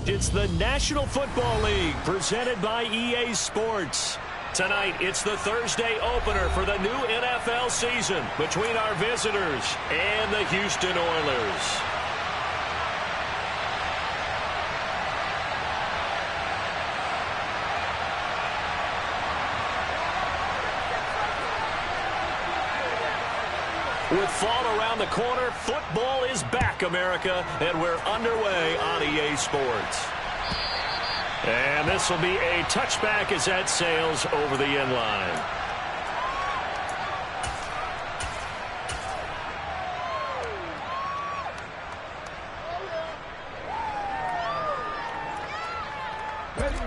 It's the National Football League presented by EA Sports. Tonight, it's the Thursday opener for the new NFL season between our visitors and the Houston Oilers. With fall around the corner, football is back, America, and we're underway on EA Sports. And this will be a touchback as that sails over the end line.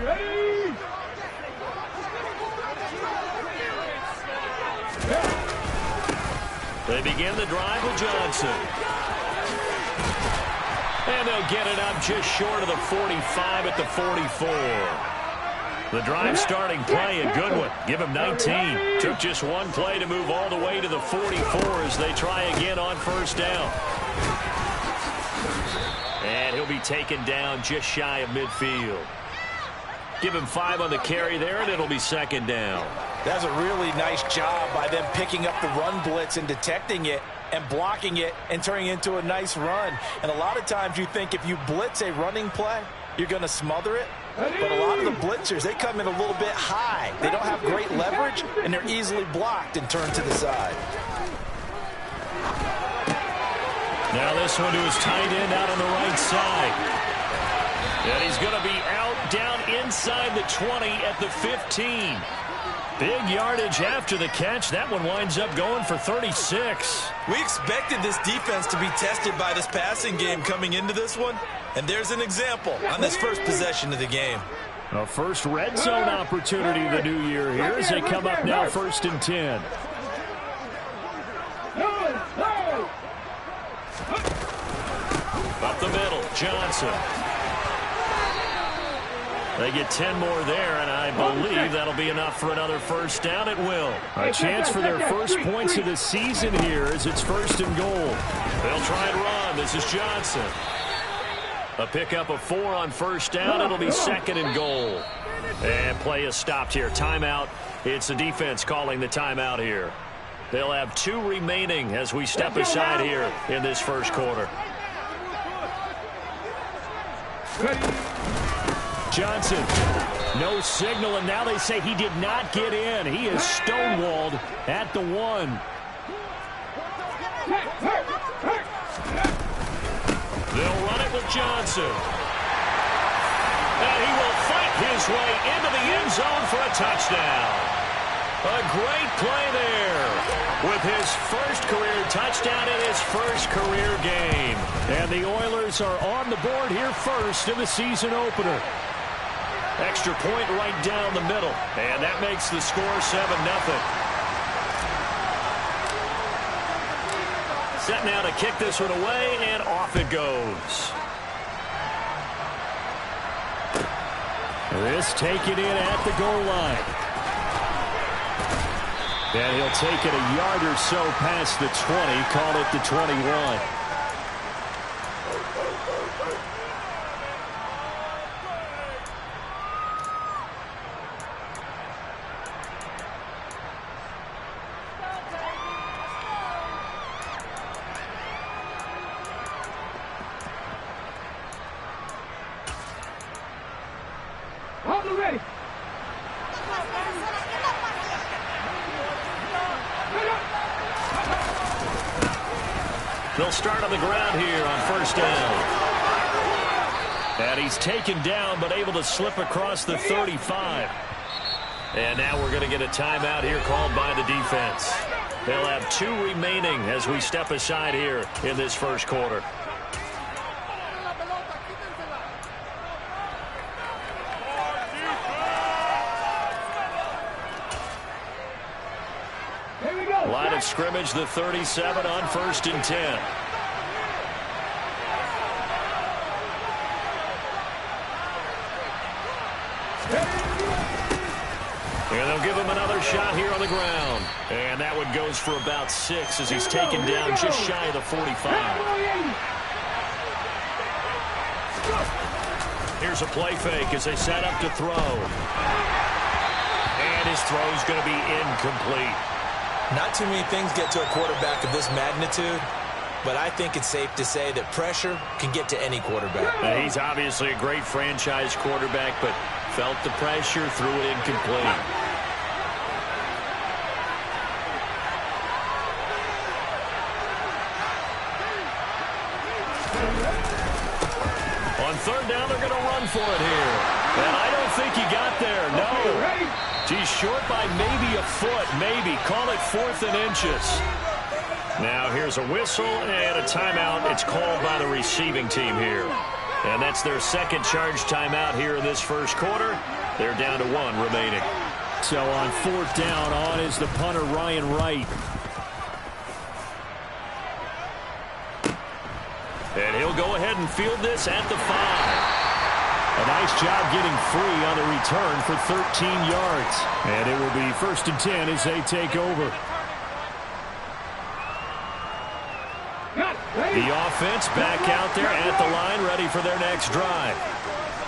Ready. They begin the drive with Johnson. And they'll get it up just short of the 45 at the 44. The drive starting play, a good one. Give him 19. Took just one play to move all the way to the 44 as they try again on first down. And he'll be taken down just shy of midfield. Give him 5 on the carry there, and it'll be second down. That's a really nice job by them picking up the run blitz and detecting it and blocking it and turning it into a nice run. And a lot of times you think if you blitz a running play, you're going to smother it. But a lot of the blitzers, they come in a little bit high. They don't have great leverage, and they're easily blocked and turned to the side. Now this one to his tight end out on the right side. And he's going to be out down inside the 20 at the 15. Big yardage after the catch. That one winds up going for 36. We expected this defense to be tested by this passing game coming into this one. And there's an example on this first possession of the game. A first red zone opportunity of the new year here as they come up now 1st and 10. Up the middle, Johnson. They get 10 more there, and I believe that'll be enough for another first down. It will. A chance for their first points of the season here as it's 1st and goal. They'll try and run. This is Johnson. A pickup of 4 on first down. It'll be 2nd and goal. And play is stopped here. Timeout. It's the defense calling the timeout here. They'll have 2 remaining as we step aside here in this first quarter. Johnson, no signal, and now they say he did not get in. He is stonewalled at the 1. They'll run it with Johnson. And he will fight his way into the end zone for a touchdown. A great play there with his first career touchdown in his first career game. And the Oilers are on the board here first in the season opener. Extra point right down the middle. And that makes the score 7-0. Set now to kick this one away, and off it goes. This taken in at the goal line. And he'll take it a yard or so past the 20, call it the 21. Ready. They'll start on the ground here on first down. And he's taken down but able to slip across the 35. And now we're going to get a timeout here called by the defense. They'll have 2 remaining as we step aside here in this first quarter. Line of scrimmage, the 37 on 1st and 10. And they'll give him another shot here on the ground. And that one goes for about 6 as he's taken down just shy of the 45. Here's a play fake as they set up to throw. And his throw's going to be incomplete. Not too many things get to a quarterback of this magnitude, but I think it's safe to say that pressure can get to any quarterback. Now, he's obviously a great franchise quarterback, but felt the pressure, threw it incomplete. On third down, they're going to run for it here. And I don't think he got there. No. He's short by maybe a foot, maybe. Call it 4th and inches. Now here's a whistle and a timeout. It's called by the receiving team here. And that's their second charge timeout here in this first quarter. They're down to 1 remaining. So on 4th down, on is the punter, Ryan Wright. And he'll go ahead and field this at the 5. A nice job getting free on the return for 13 yards. And it will be 1st and 10 as they take over. The offense back out there at the line, ready for their next drive.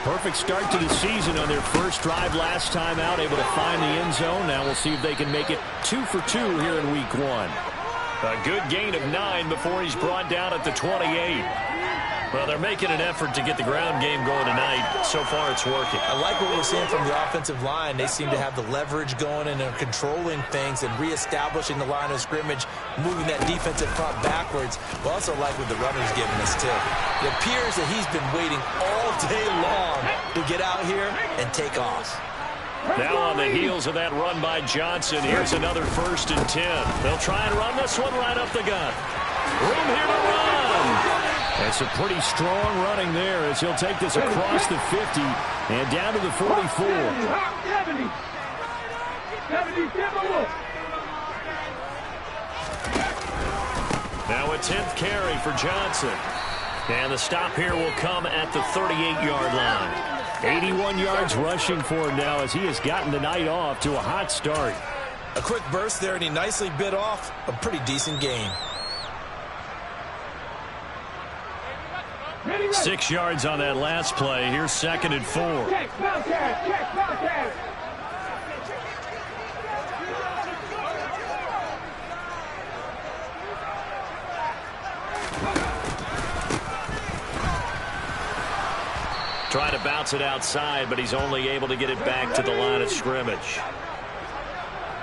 Perfect start to the season on their first drive last time out, able to find the end zone. Now we'll see if they can make it 2 for 2 here in week 1. A good gain of 9 before he's brought down at the 28. Well, they're making an effort to get the ground game going tonight. So far, it's working. I like what we're seeing from the offensive line. They seem to have the leverage going and are controlling things and reestablishing the line of scrimmage, moving that defensive front backwards. We also like what the runner's giving us, too. It appears that he's been waiting all day long to get out here and take off. Now on the heels of that run by Johnson, here's another 1st and 10. They'll try and run this one right up the gut. Room here to run. That's a pretty strong running there as he'll take this across the 50 and down to the 44. Now a 10th carry for Johnson. And the stop here will come at the 38-yard line. 81 yards rushing for him now as he has gotten the night off to a hot start. A quick burst there, and he nicely bit off a pretty decent gain. 6 yards on that last play. Here's 2nd and 4. Trying to bounce it outside, but he's only able to get it back to the line of scrimmage.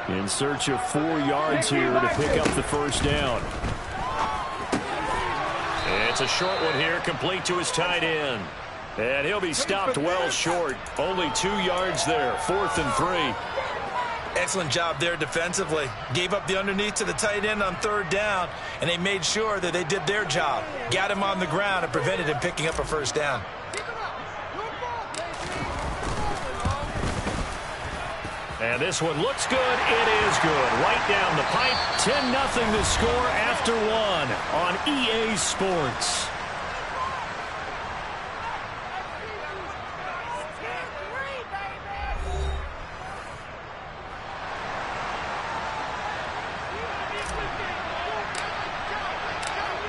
In search of 4 yards here to pick up the 1st down. It's a short one here, complete to his tight end. And he'll be stopped well short. Only 2 yards there, 4th and 3. Excellent job there defensively. Gave up the underneath to the tight end on 3rd down, and they made sure that they did their job. Got him on the ground and prevented him picking up a 1st down. And this one looks good. It is good. Right down the pipe. 10-0 to score after 1 on EA Sports.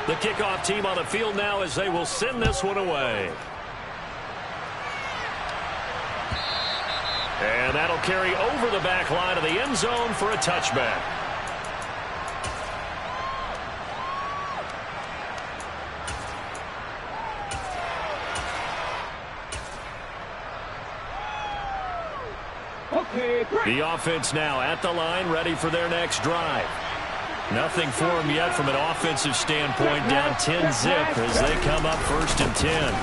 The kickoff team on the field now as they will send this one away. And that'll carry over the back line of the end zone for a touchback. The offense now at the line, ready for their next drive. Nothing for them yet from an offensive standpoint, down 10-zip as they come up 1st and 10.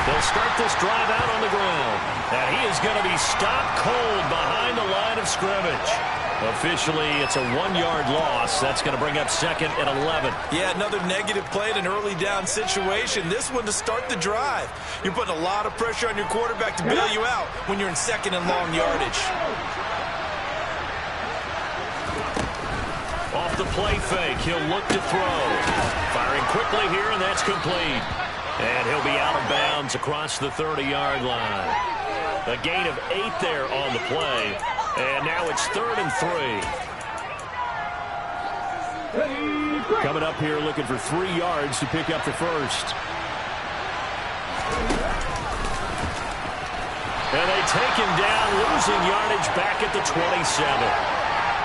They'll start this drive out on the ground. And he is going to be stopped cold behind the line of scrimmage. Officially, it's a 1-yard loss. That's going to bring up 2nd and 11. Yeah, another negative play in an early down situation. This one to start the drive. You're putting a lot of pressure on your quarterback to bail you out when you're in 2nd and long yardage. Off the play fake, he'll look to throw. Firing quickly here, and that's complete. And he'll be out of bounds across the 30-yard line. A gain of 8 there on the play. And now it's 3rd and 3. Coming up here looking for 3 yards to pick up the 1st. And they take him down, losing yardage back at the 27.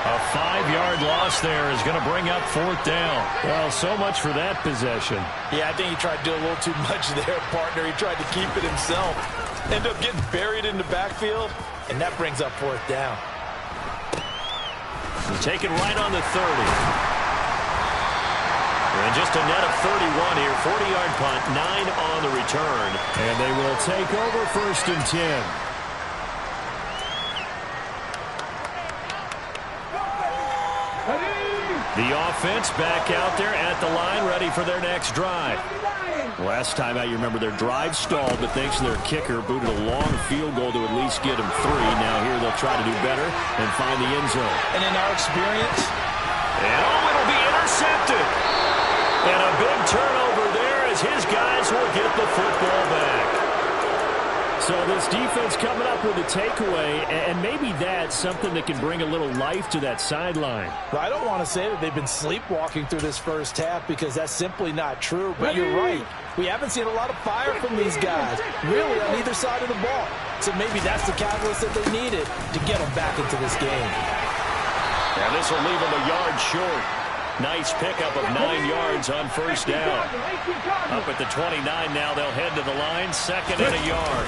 A 5-yard loss there is going to bring up 4th down. Well, so much for that possession. Yeah, I think he tried to do a little too much there, partner. He tried to keep it himself. Ended up getting buried in the backfield, and that brings up 4th down. Taken right on the 30. And just a net of 31 here. 40-yard punt, 9 on the return. And they will take over 1st and 10. The offense back out there at the line, ready for their next drive. Last time out, you remember their drive stalled, but thanks to their kicker, booted a long field goal to at least get them 3. Now here they'll try to do better and find the end zone. And in our experience, and it'll be intercepted. And a big turnover there as his guys will get the football back. So this defense coming up with a takeaway, and maybe that's something that can bring a little life to that sideline. Well, I don't want to say that they've been sleepwalking through this first half because that's simply not true, but you're right. We haven't seen a lot of fire from these guys, really, on either side of the ball. So maybe that's the catalyst that they needed to get them back into this game. And this will leave them a yard short. Nice pickup of 9 yards on 1st down. Up at the 29 now, they'll head to the line, 2nd and a yard.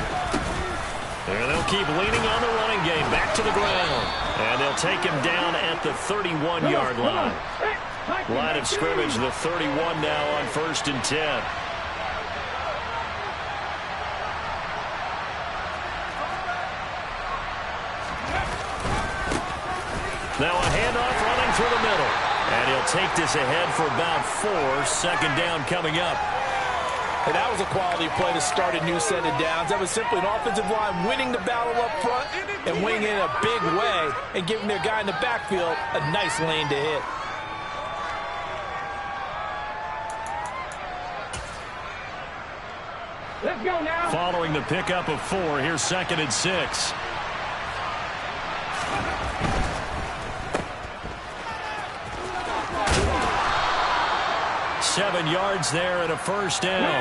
And they'll keep leaning on the running game, back to the ground. And they'll take him down at the 31-yard line. Line of scrimmage, the 31 now on 1st and 10. Now a handoff running through the middle. And he'll take this ahead for about 4. 2nd down coming up. And that was a quality play to start a new set of downs. That was simply an offensive line winning the battle up front and winning it in a big way and giving their guy in the backfield a nice lane to hit. Let's go now. Following the pickup of 4, here's 2nd and 6. Seven yards there and a 1st down.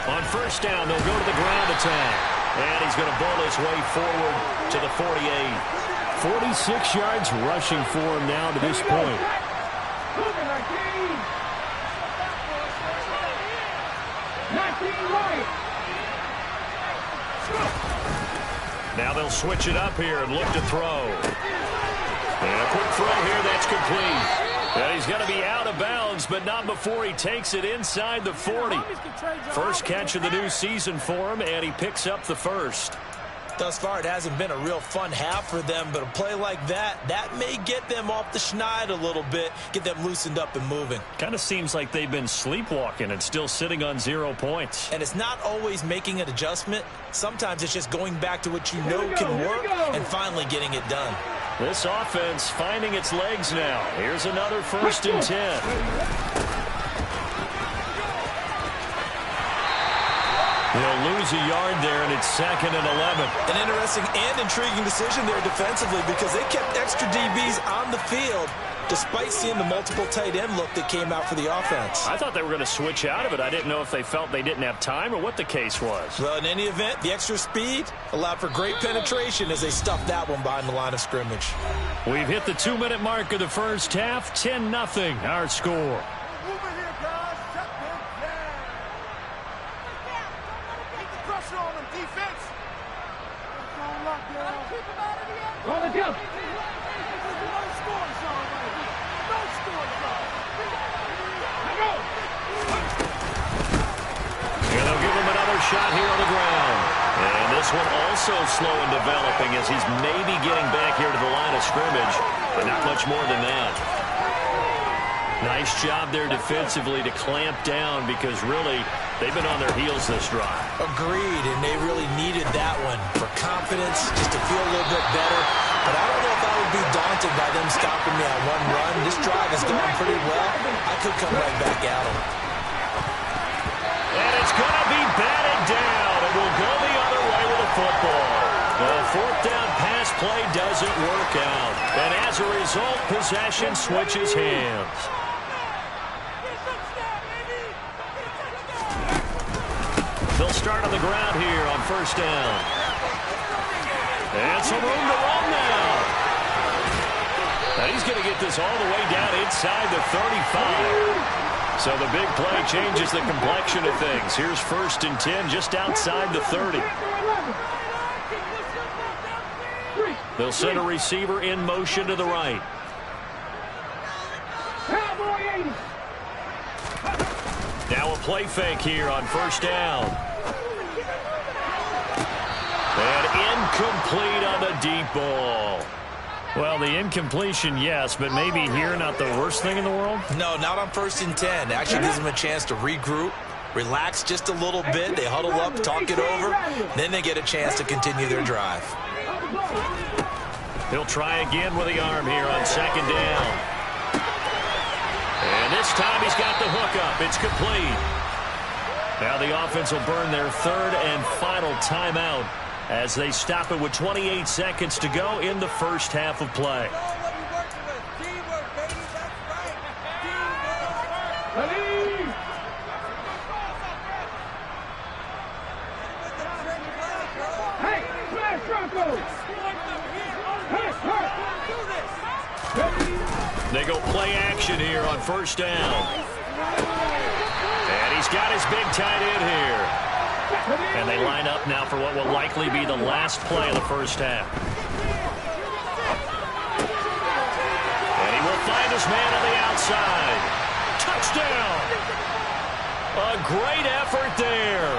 On 1st down, they'll go to the ground attack. And he's going to bowl his way forward to the 48. 46 yards rushing for him now to this point. Now they'll switch it up here and look to throw. And a quick throw here, that's complete. And he's going to be out of bounds, but not before he takes it inside the 40. First catch of the new season for him, and he picks up the 1st. Thus far, it hasn't been a real fun half for them, but a play like that may get them off the schneid a little bit, get them loosened up and moving. Kind of seems like they've been sleepwalking and still sitting on 0 points. And it's not always making an adjustment. Sometimes it's just going back to what you know can work and finally getting it done. This offense finding its legs now. Here's another 1st and 10. They'll lose a yard there, and it's 2nd and 11. An interesting and intriguing decision there defensively because they kept extra DBs on the field despite seeing the multiple tight end look that came out for the offense. I thought they were going to switch out of it. I didn't know if they felt they didn't have time or what the case was. Well, in any event, the extra speed allowed for great penetration as they stuffed that one behind the line of scrimmage. We've hit the 2-minute mark of the first half. 10-0 our score. On the jump. And they'll give him another shot here on the ground. And this one also slow in developing as he's maybe getting back here to the line of scrimmage, but not much more than that. Nice job there defensively to clamp down because really they've been on their heels this drive. Agreed, and they really needed that one for confidence, just to feel a little bit better. But I don't know if I would be daunted by them stopping me on one run. This drive has gone pretty well. I could come right back at them. And it's going to be batted down. It will go the other way with the football. The 4th down pass play doesn't work out. And as a result, possession switches hands. They'll start on the ground here on first down. And some room to run now. Now he's going to get this all the way down inside the 35. So the big play changes the complexion of things. Here's 1st and 10 just outside the 30. They'll send a receiver in motion to the right. Now a play fake here on first down. And incomplete on the deep ball. Well, the incompletion, yes, but maybe here not the worst thing in the world? No, not on 1st and 10. It actually gives them a chance to regroup, relax just a little bit. They huddle up, talk it over. Then they get a chance to continue their drive. He'll try again with the arm here on 2nd down. And this time he's got the hook up. It's complete. Now the offense will burn their 3rd and final timeout as they stop it with 28 seconds to go in the first half of play. They go play action here on first down. And he's got his big tight end here. And they line up now for what will likely be the last play of the first half. And he will find his man on the outside. Touchdown! A great effort there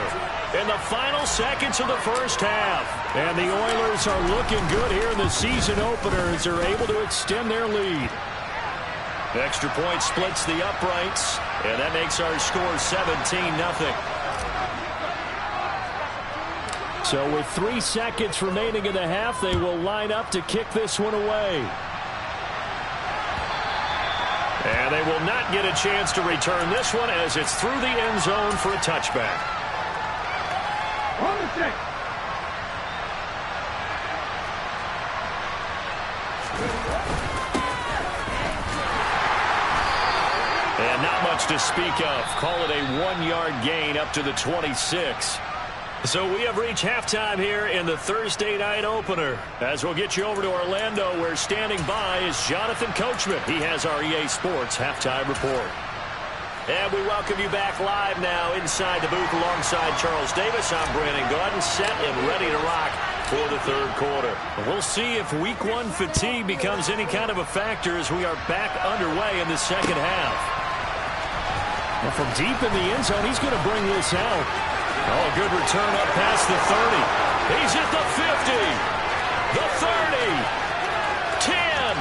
in the final seconds of the first half. And the Oilers are looking good here in the season opener as they're able to extend their lead. Extra point splits the uprights, and that makes our score 17-0. So with 3 seconds remaining in the half, they will line up to kick this one away. And they will not get a chance to return this one as it's through the end zone for a touchback. And not much to speak of. Call it a 1-yard gain up to the 26. So we have reached halftime here in the Thursday night opener. As we'll get you over to Orlando, where standing by is Jonathan Coachman. He has our EA Sports halftime report. And we welcome you back live now inside the booth alongside Charles Davis. I'm Brandon Gaudin, set and ready to rock for the third quarter. We'll see if week 1 fatigue becomes any kind of a factor as we are back underway in the second half. Well, from deep in the end zone, he's going to bring this out. Oh, a good return up past the 30. He's at the 50, the 30, 10,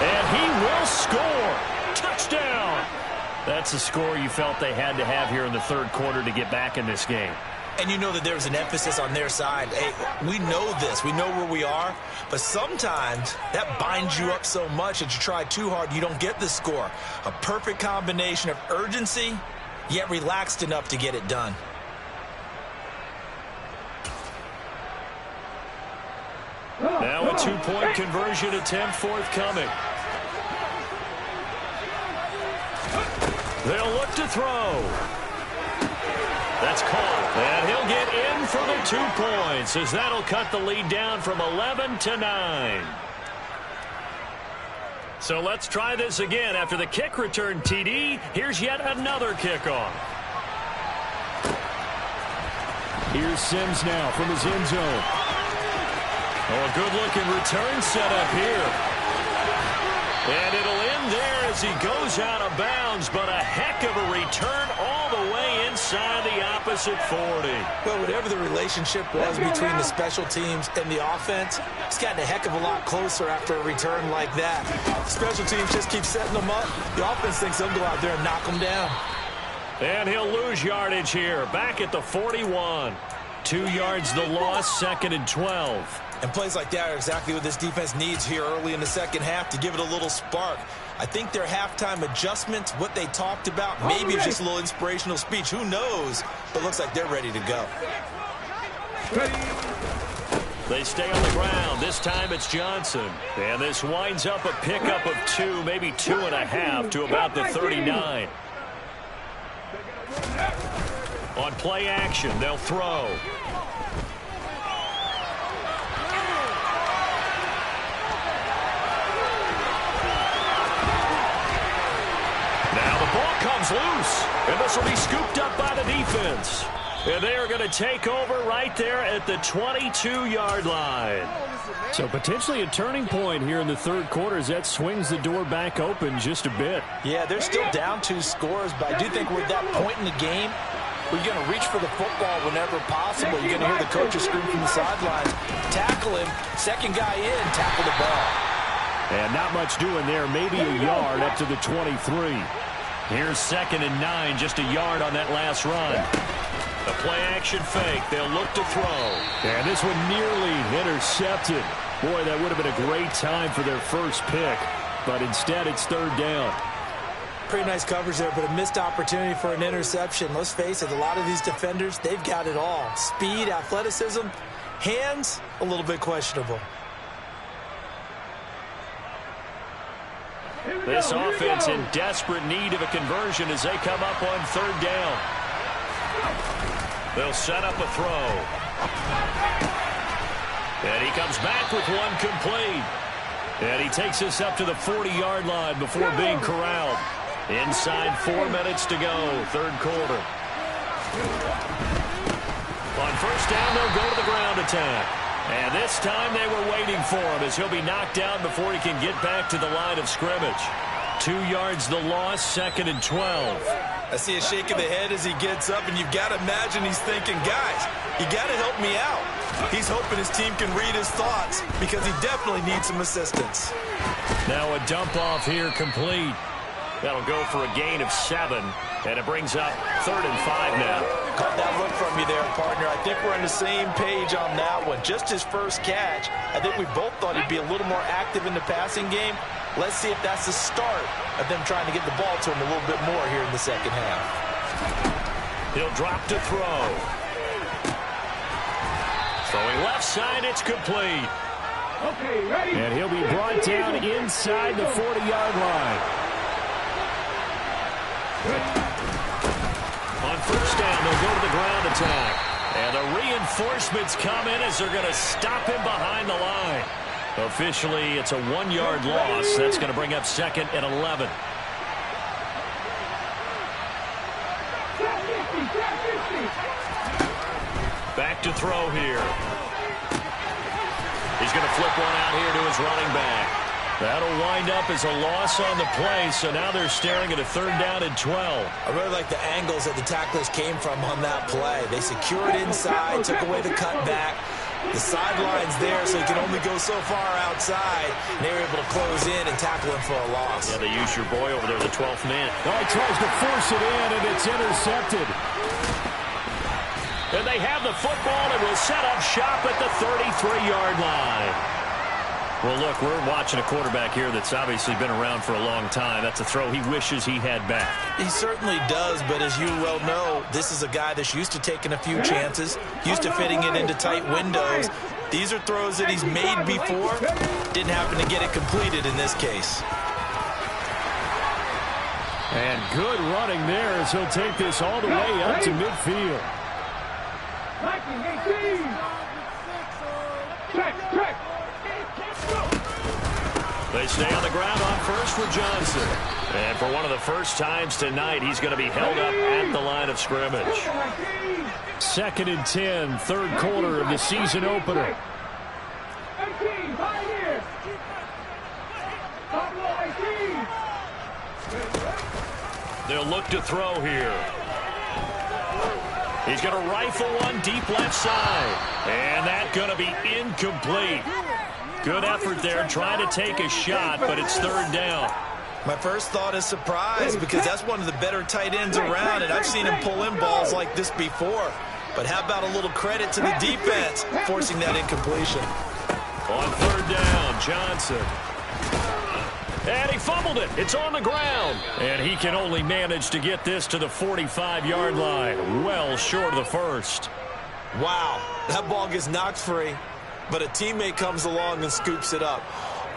and he will score. Touchdown. That's the score you felt they had to have here in the third quarter to get back in this game. And you know that there's an emphasis on their side. Hey, we know this. We know where we are. But sometimes that binds you up so much that you try too hard, you don't get the score. A perfect combination of urgency, yet relaxed enough to get it done. Now a 2-point conversion attempt forthcoming. They'll look to throw. That's caught. And he'll get in for the 2 points as that'll cut the lead down from 11 to 9. So let's try this again. After the kick return TD, here's yet another kickoff. Here's Sims now from his end zone. Oh, a good-looking return set up here. And it'll end there as he goes out of bounds, but a heck of a return all the way inside the opposite 40. Well, whatever the relationship was between the special teams and the offense, it's gotten a heck of a lot closer after a return like that. Special teams just keep setting them up. The offense thinks they'll go out there and knock them down. And he'll lose yardage here, back at the 41. 2 yards the loss, 2nd and 12. And plays like that are exactly what this defense needs here early in the second half to give it a little spark. I think their halftime adjustments, what they talked about, maybe it's just a little inspirational speech. Who knows? But it looks like they're ready to go. They stay on the ground. This time it's Johnson. And this winds up a pickup of 2, maybe 2.5 to about the 39. On Play action. They'll throw. Now the ball comes loose, and this will be scooped up by the defense. And they are going to take over right there at the 22-yard line. So potentially a turning point here in the third quarter as that swings the door back open just a bit. Yeah, they're still down 2 scores, but I do think we're at that point in the game where you're going to reach for the football whenever possible. You're going to hear the coaches scream from the sidelines. Tackle him. Second guy in. Tackle the ball. And not much doing there. Maybe a yard up to the 23. Here's 2nd and 9. Just a yard on that last run. The play-action fake. They'll look to throw. And this one nearly intercepted. Boy, that would have been a great time for their first pick. But instead, it's 3rd down. Pretty nice coverage there, but a missed opportunity for an interception. Let's face it, a lot of these defenders, they've got it all. Speed, athleticism, hands, a little bit questionable. This offense in desperate need of a conversion as they come up on 3rd down. They'll set up a throw. And he comes back with one complete. And he takes us up to the 40-yard line before being corralled. Inside 4 minutes to go, 3rd quarter. On 1st down, they'll go to the ground attack. And this time they were waiting for him as he'll be knocked down before he can get back to the line of scrimmage. 2 yards the loss, 2nd and 12. I see a shake of the head as he gets up, and you've got to imagine he's thinking, guys, you got to help me out. He's hoping his team can read his thoughts because he definitely needs some assistance. Now a dump off here complete. That'll go for a gain of 7, and it brings up 3rd and 5 now. Caught that look from you there, partner. I think we're on the same page on that one. Just his first catch. I think we both thought he'd be a little more active in the passing game. Let's see if that's the start of them trying to get the ball to him a little bit more here in the second half. He'll drop to throw. Throwing left side, it's complete. Okay, ready? And he'll be brought down inside the 40-yard line. On 1st down, they'll go to the ground attack. And the reinforcements come in as they're going to stop him behind the line. Officially, it's a 1-yard loss. That's going to bring up 2nd and 11. Back to throw here. He's going to flip one out here to his running back. That'll wind up as a loss on the play, so now they're staring at a 3rd down and 12. I really like the angles that the tacklers came from on that play. They secured inside, took away the cutback. The sideline's there, so he can only go so far outside. And they were able to close in and tackle him for a loss. Yeah, they use your boy over there, the 12th man. Oh, he tries to force it in, and it's intercepted. And they have the football and will set up shop at the 33-yard line. Well, look, we're watching a quarterback here that's obviously been around for a long time. That's a throw he wishes he had back. He certainly does, but as you well know, this is a guy that's used to taking a few chances, used to fitting it into tight windows. These are throws that he's made before. Didn't happen to get it completed in this case. And good running there as he'll take this all the way up to midfield. 19-18. Check. They stay on the ground on 1st for Johnson. And for one of the first times tonight, he's going to be held up at the line of scrimmage. 2nd and 10, 3rd quarter of the season opener. 18, Pioneer. They'll look to throw here. He's going to rifle one deep left side. And that's going to be incomplete. Good effort there, trying to take a shot, but it's 3rd down. My first thought is surprise because that's one of the better tight ends around, and I've seen him pull in balls like this before. But how about a little credit to the defense forcing that incompletion? On 3rd down, Johnson. And he fumbled it. It's on the ground. And he can only manage to get this to the 45-yard line. Well short of the 1st. Wow, that ball gets knocked free, but a teammate comes along and scoops it up.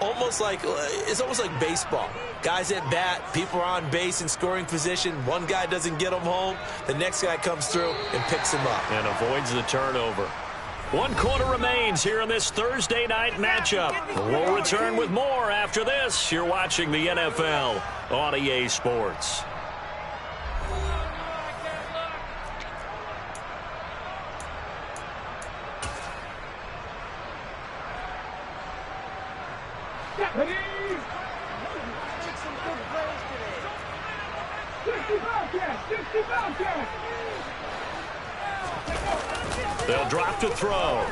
Almost like it's almost like baseball. Guys at bat, people are on base in scoring position. One guy doesn't get them home. The next guy comes through and picks him up. And avoids the turnover. 1 quarter remains here in this Thursday night matchup. We'll return with more after this. You're watching the NFL on EA Sports. They'll drop to throw.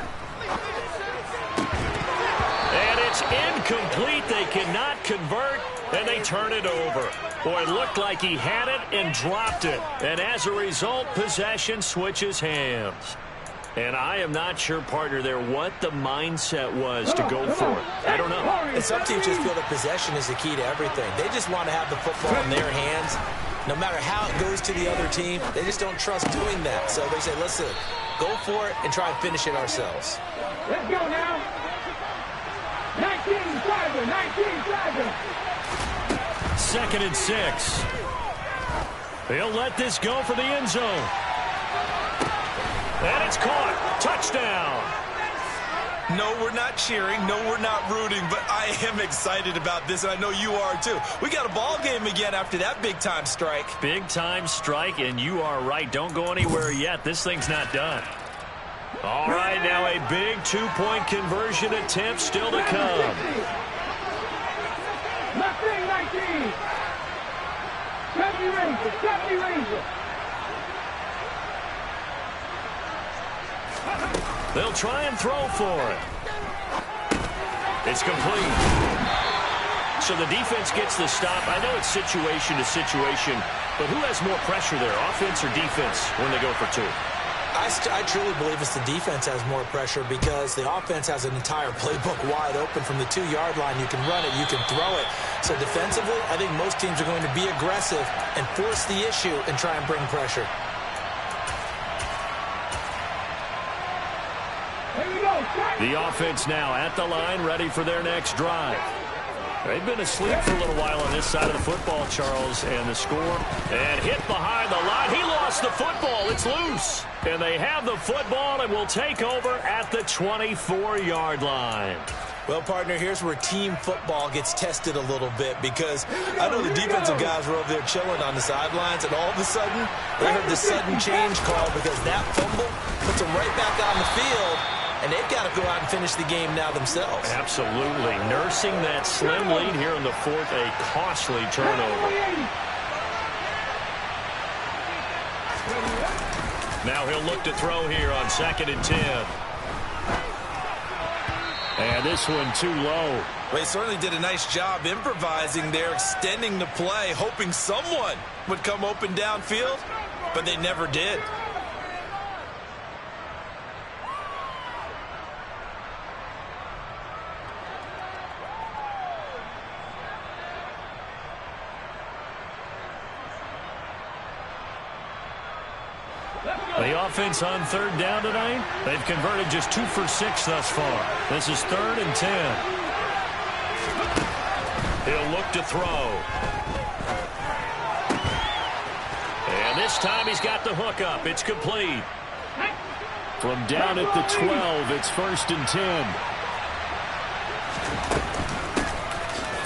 And it's incomplete. They cannot convert, and they turn it over. Boy, it looked like he had it and dropped it. And as a result, possession switches hands. And I am not sure, partner, there what the mindset was to go for it. I don't know. And some teams just feel that possession is the key to everything. They just want to have the football in their hands. No matter how it goes to the other team, they just don't trust doing that. So they say, listen, go for it and try and finish it ourselves. Let's go now. 19 driver, 19 driver. 2nd and 6. He'll let this go for the end zone. And it's caught. Touchdown. No, we're not cheering. No, we're not rooting. But I am excited about this, and I know you are too. We got a ball game again after that big-time strike. Big-time strike, and you are right. Don't go anywhere yet. This thing's not done. All right, now a big 2-point conversion attempt still to come. Left wing 19. 70 Ranger, 70 Ranger. They'll try and throw for it. It's complete. So the defense gets the stop. I know it's situation to situation, but who has more pressure there, offense or defense, when they go for 2? I truly believe it's the defense has more pressure because the offense has an entire playbook wide open from the 2-yard line. You can run it, you can throw it. So defensively, I think most teams are going to be aggressive and force the issue and try and bring pressure. The offense now at the line, ready for their next drive. They've been asleep for a little while on this side of the football, Charles, and the score. And hit behind the line. He lost the football. It's loose. And they have the football and will take over at the 24-yard line. Well, partner, here's where team football gets tested a little bit because I know the defensive guys were over there chilling on the sidelines, and all of a sudden, they heard the sudden change call because that fumble puts them right back on the field. And they've got to go out and finish the game now themselves. Absolutely. Nursing that slim lead here in the 4th, a costly turnover. Now he'll look to throw here on 2nd and 10. And this one too low. Well, he certainly did a nice job improvising there, extending the play, hoping someone would come open downfield, but they never did. The offense on 3rd down tonight, they've converted just 2 for 6 thus far. This is 3rd and 10. He'll look to throw. And this time he's got the hook up. It's complete. From down at the 12, it's 1st and 10.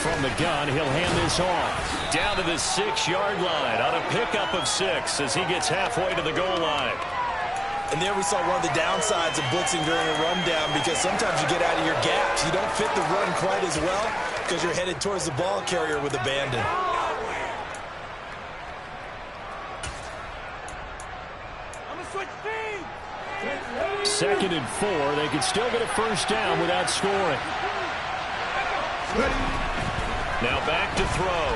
From the gun, he'll hand this off. Down to the 6-yard line on a pickup of 6 as he gets halfway to the goal line. And there we saw one of the downsides of blitzing during a rundown because sometimes you get out of your gaps. You don't fit the run quite as well because you're headed towards the ball carrier with abandon. I'm going to switch speed. 2nd and 4. They could still get a 1st down without scoring. Now back to throw.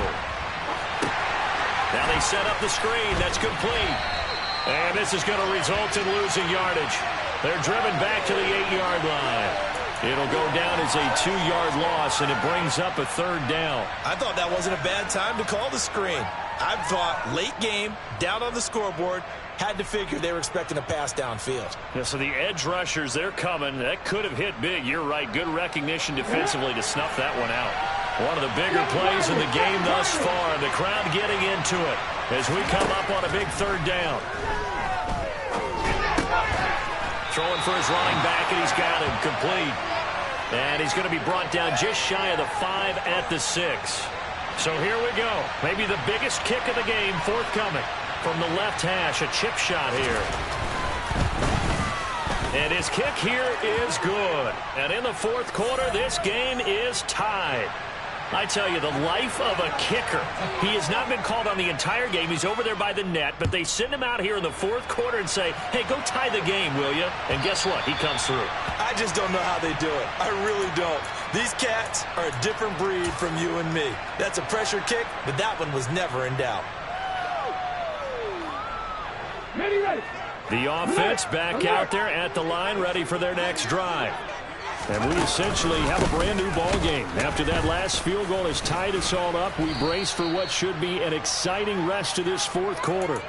Now they set up the screen. That's complete. And this is going to result in losing yardage. They're driven back to the 8-yard line. It'll go down as a 2-yard loss, and it brings up a 3rd down. I thought that wasn't a bad time to call the screen. I thought late game, down on the scoreboard, had to figure they were expecting a pass downfield. Yeah, so the edge rushers, they're coming. That could have hit big. You're right. Good recognition defensively to snuff that one out. One of the bigger plays in the game thus far. The crowd getting into it as we come up on a big 3rd down. Throwing for his running back, and he's got him complete. And he's going to be brought down just shy of the 5 at the 6. So here we go. Maybe the biggest kick of the game forthcoming from the left hash. A chip shot here. And his kick here is good. And in the 4th quarter, this game is tied. I tell you, the life of a kicker. He has not been called on the entire game. He's over there by the net, but they send him out here in the 4th quarter and say, hey, go tie the game, will you? And guess what? He comes through. I just don't know how they do it. I really don't. These cats are a different breed from you and me. That's a pressure kick, but that one was never in doubt. The offense back out there at the line, ready for their next drive. And we essentially have a brand-new ball game. After that last field goal has tied us all up, we brace for what should be an exciting rest to this 4th quarter.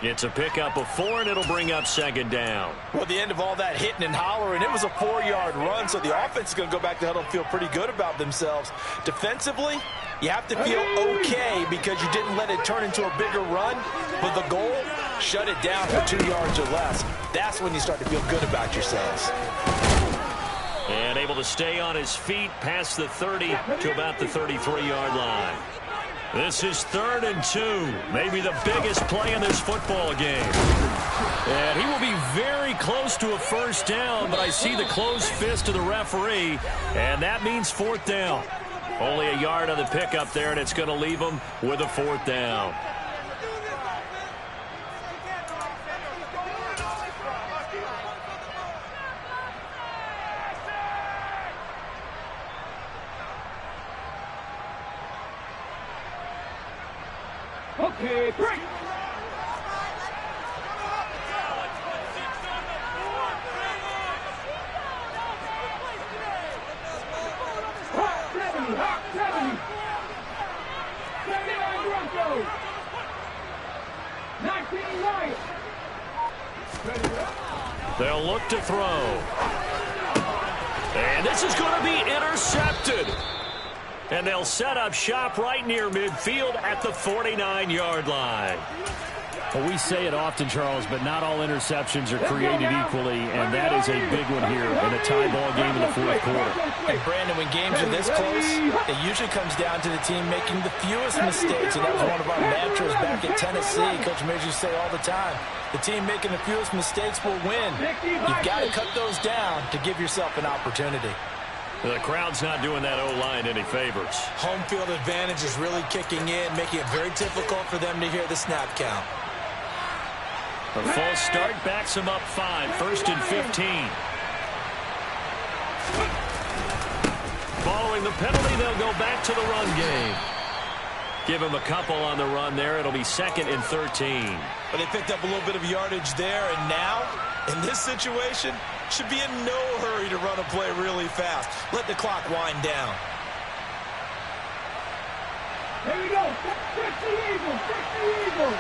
It's a pickup of 4, and it'll bring up 2nd down. Well, at the end of all that hitting and hollering, it was a 4-yard run, so the offense is going to go back to huddle and feel pretty good about themselves. Defensively, you have to feel okay because you didn't let it turn into a bigger run, but the goal, shut it down for 2 yards or less. That's when you start to feel good about yourselves. And able to stay on his feet past the 30 to about the 33-yard line. This is 3rd and 2. Maybe the biggest play in this football game. And he will be very close to a 1st down, but I see the closed fist of the referee, and that means 4th down. Only a yard on the pickup there, and it's going to leave him with a 4th down. Okay, break. Hot 70, hot 70. 79 Broncos. 19 Lions. They'll look to throw. And this is going to be intercepted. And they'll set up shop right near midfield at the 49-yard line. Well, we say it often, Charles, but not all interceptions are created equally, and that is a big one here in a tie ball game in the 4th quarter. And Brandon, when games are this close, it usually comes down to the team making the fewest mistakes, and that was one of our mantras back at Tennessee. Coach Major used to say all the time, the team making the fewest mistakes will win. You've got to cut those down to give yourself an opportunity. The crowd's not doing that O-line any favors. Home field advantage is really kicking in, making it very difficult for them to hear the snap count. A false start backs him up 5, 1st and 15. Following the penalty, they'll go back to the run game. Give him a couple on the run there. It'll be 2nd and 13. But they picked up a little bit of yardage there, and now, in this situation, should be in no hurry to run a play really fast. Let the clock wind down. Here we go. 50 Eagles. 50 Eagles.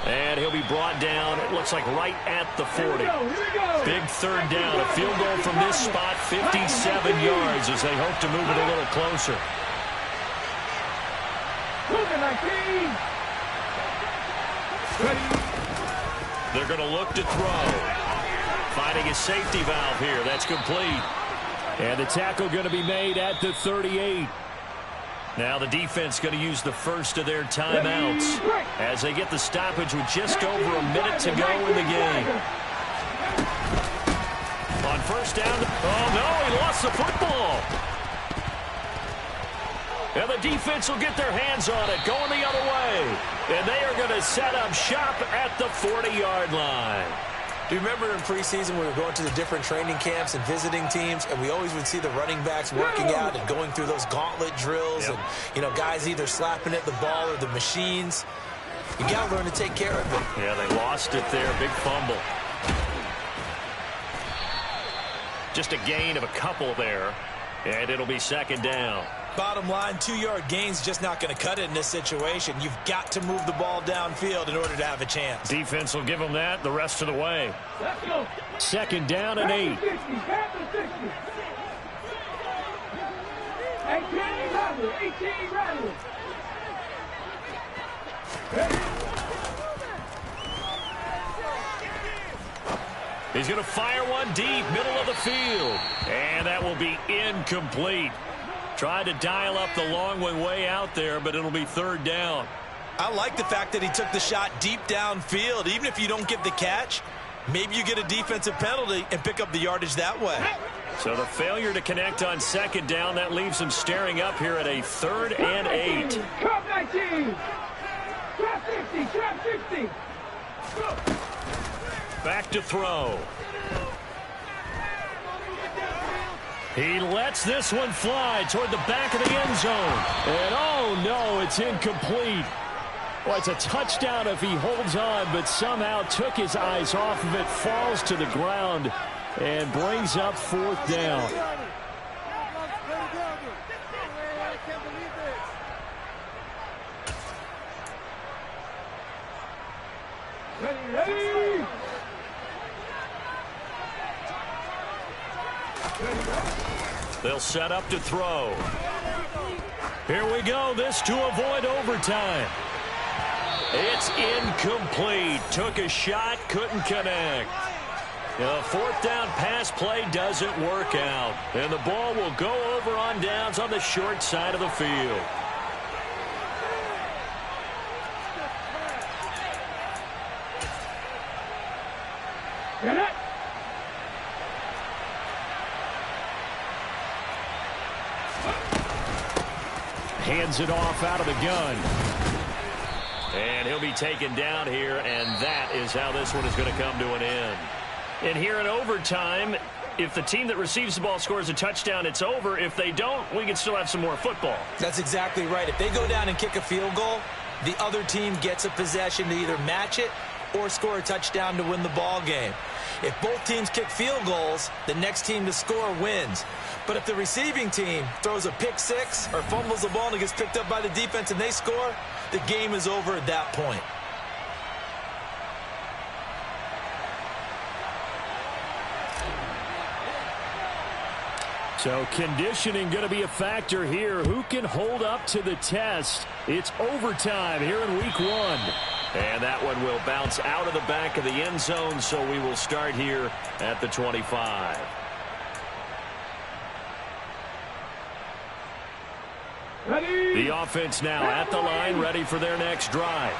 And he'll be brought down, it looks like right at the 40. Big 3rd down. A field goal from this spot, 57 yards as they hope to move it a little closer. They're going to look to throw. Finding a safety valve here. That's complete. And the tackle going to be made at the 38. Now the defense going to use the first of their timeouts as they get the stoppage with just over a minute to go in the game. On 1st down. Oh, no, he lost the football. And the defense will get their hands on it, going the other way. And they are going to set up shop at the 40-yard line. Do you remember in preseason we were going to the different training camps and visiting teams, and we always would see the running backs working out and going through those gauntlet drills, and, you know, guys either slapping at the ball or the machines. You got to learn to take care of it. Yeah, they lost it there. Big fumble. Just a gain of a couple there, and it'll be second down. Bottom line, 2-yard gain's just not going to cut it in this situation. You've got to move the ball downfield in order to have a chance. Defense will give them that the rest of the way. Let's go. Second down and 8. 60, 60. 18 Rattler, 18 Rattler. He's going to fire one deep, middle of the field. And that will be incomplete. Tried to dial up the long one way out there, but it'll be third down. I like the fact that he took the shot deep downfield. Even if you don't get the catch, maybe you get a defensive penalty and pick up the yardage that way. So the failure to connect on second down, that leaves him staring up here at a 3rd and 8. Trap 19. Trap 60, trap 60. Back to throw. He lets this one fly toward the back of the end zone. And oh no, it's incomplete. Well, it's a touchdown if he holds on, but somehow took his eyes off of it, falls to the ground, and brings up 4th down. Ready. They'll set up to throw. Here we go. This to avoid overtime. It's incomplete. Took a shot, couldn't connect. The 4th down pass play doesn't work out. And the ball will go over on downs on the short side of the field. Get it. Hands it off out of the gun. And he'll be taken down here, and that is how this one is going to come to an end. And here in overtime, if the team that receives the ball scores a touchdown, it's over. If they don't, we can still have some more football. That's exactly right. If they go down and kick a field goal, the other team gets a possession to either match it or score a touchdown to win the ball game. If both teams kick field goals, the next team to score wins. But if the receiving team throws a pick six or fumbles the ball and it gets picked up by the defense and they score, the game is over at that point. So conditioning going to be a factor here. Who can hold up to the test? It's overtime here in week 1. And that one will bounce out of the back of the end zone, so we will start here at the 25. Ready. The offense now at the line, ready for their next drive.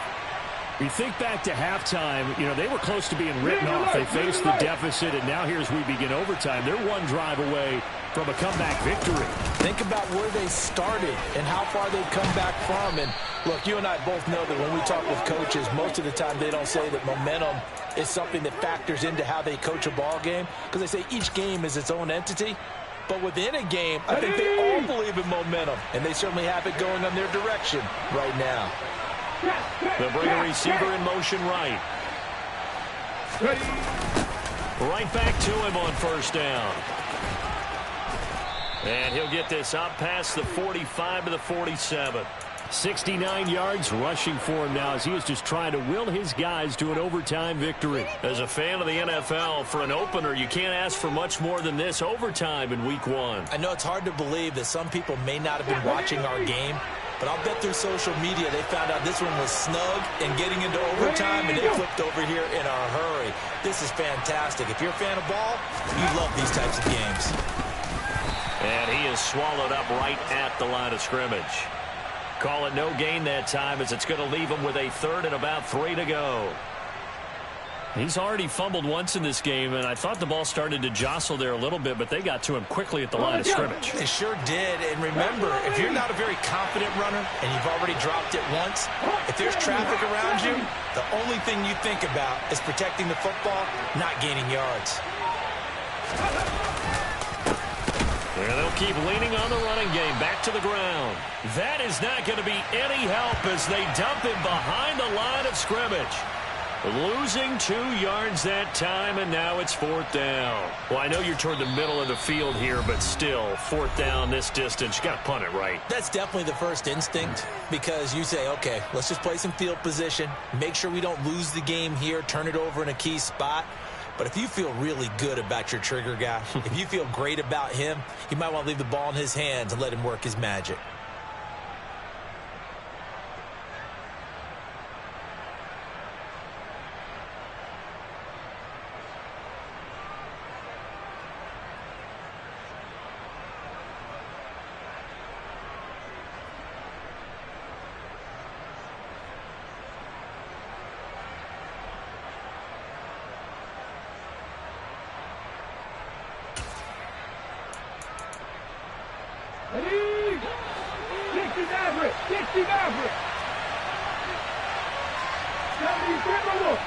We think back to halftime, they were close to being written off. They faced the deficit, and now here's we begin overtime. They're one drive away from a comeback victory. Think about where they started and how far they've come back from. And look, you and I both know that when we talk with coaches, most of the time they don't say that momentum is something that factors into how they coach a ball game, because they say each game is its own entity. But within a game, I think they all believe in momentum, and they certainly have it going on their direction right now. They'll bring a receiver in motion right. Ready. Right back to him on first down. And he'll get this up past the 45 to the 47. 69 yards rushing for him now as he is just trying to will his guys to an overtime victory. As a fan of the NFL, for an opener, you can't ask for much more than this overtime in week 1. I know it's hard to believe that some people may not have been watching our game, but I'll bet through social media they found out this one was snug and getting into overtime, and it flipped over here in a hurry. This is fantastic. If you're a fan of ball, you love these types of games. And he is swallowed up right at the line of scrimmage. Call it no gain that time, as it's going to leave him with a 3rd and about 3 to go. He's already fumbled once in this game, and I thought the ball started to jostle there a little bit, but they got to him quickly at the line of scrimmage. They sure did. And remember, if you're not a very confident runner and you've already dropped it once, if there's traffic around you, the only thing you think about is protecting the football, not gaining yards. And they'll keep leaning on the running game. Back to the ground. That is not going to be any help as they dump him behind the line of scrimmage. Losing 2 yards that time, and now it's 4th down. Well, I know you're toward the middle of the field here, but still, 4th down this distance. You got to punt it, right? That's definitely the first instinct, because you say, okay, let's just play some field position, make sure we don't lose the game here, turn it over in a key spot. But if you feel really good about your trigger guy, if you feel great about him, you might want to leave the ball in his hands and let him work his magic. Ready? 60 Maverick! 60 Maverick! 70 Timberwolf!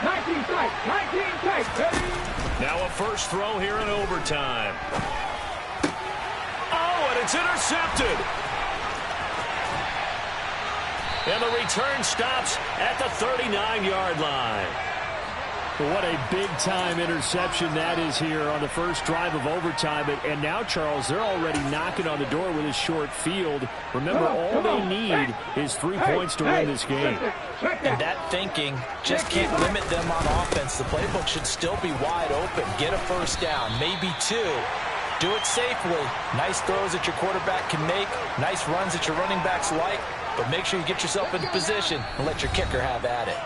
19 tight! 19 tight! Ready? Now a first throw here in overtime. Oh, and it's intercepted. And the return stops at the 39-yard line. What a big-time interception that is here on the first drive of overtime. And now, Charles, they're already knocking on the door with a short field. Remember, all they need is 3 points to win this game. And that thinking just can't limit them on offense. The playbook should still be wide open. Get a first down, maybe 2. Do it safely. Nice throws that your quarterback can make. Nice runs that your running backs like. But make sure you get yourself into position and let your kicker have at it.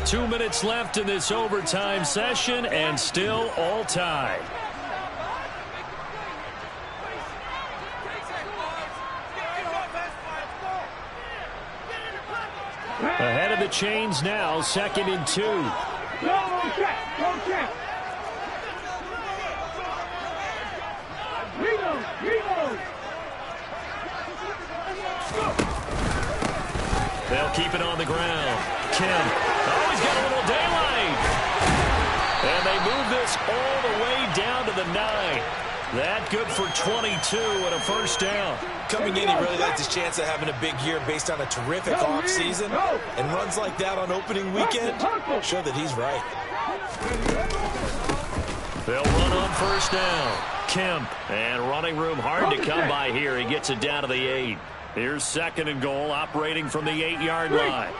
2 minutes left in this overtime session, and still all tied. Ahead of the chains now, 2nd and 2. Go check! Go check! Reload! They'll keep it on the ground. Kemp. Oh, he's got a little daylight. And they move this all the way down to the 9. That good for 22 and a first down. Coming in, he really likes his chance of having a big year based on a terrific offseason. And runs like that on opening weekend show that he's right. They'll run on first down. Kemp. And running room hard to come by here. He gets it down to the 8. Here's 2nd and goal, operating from the 8-yard line.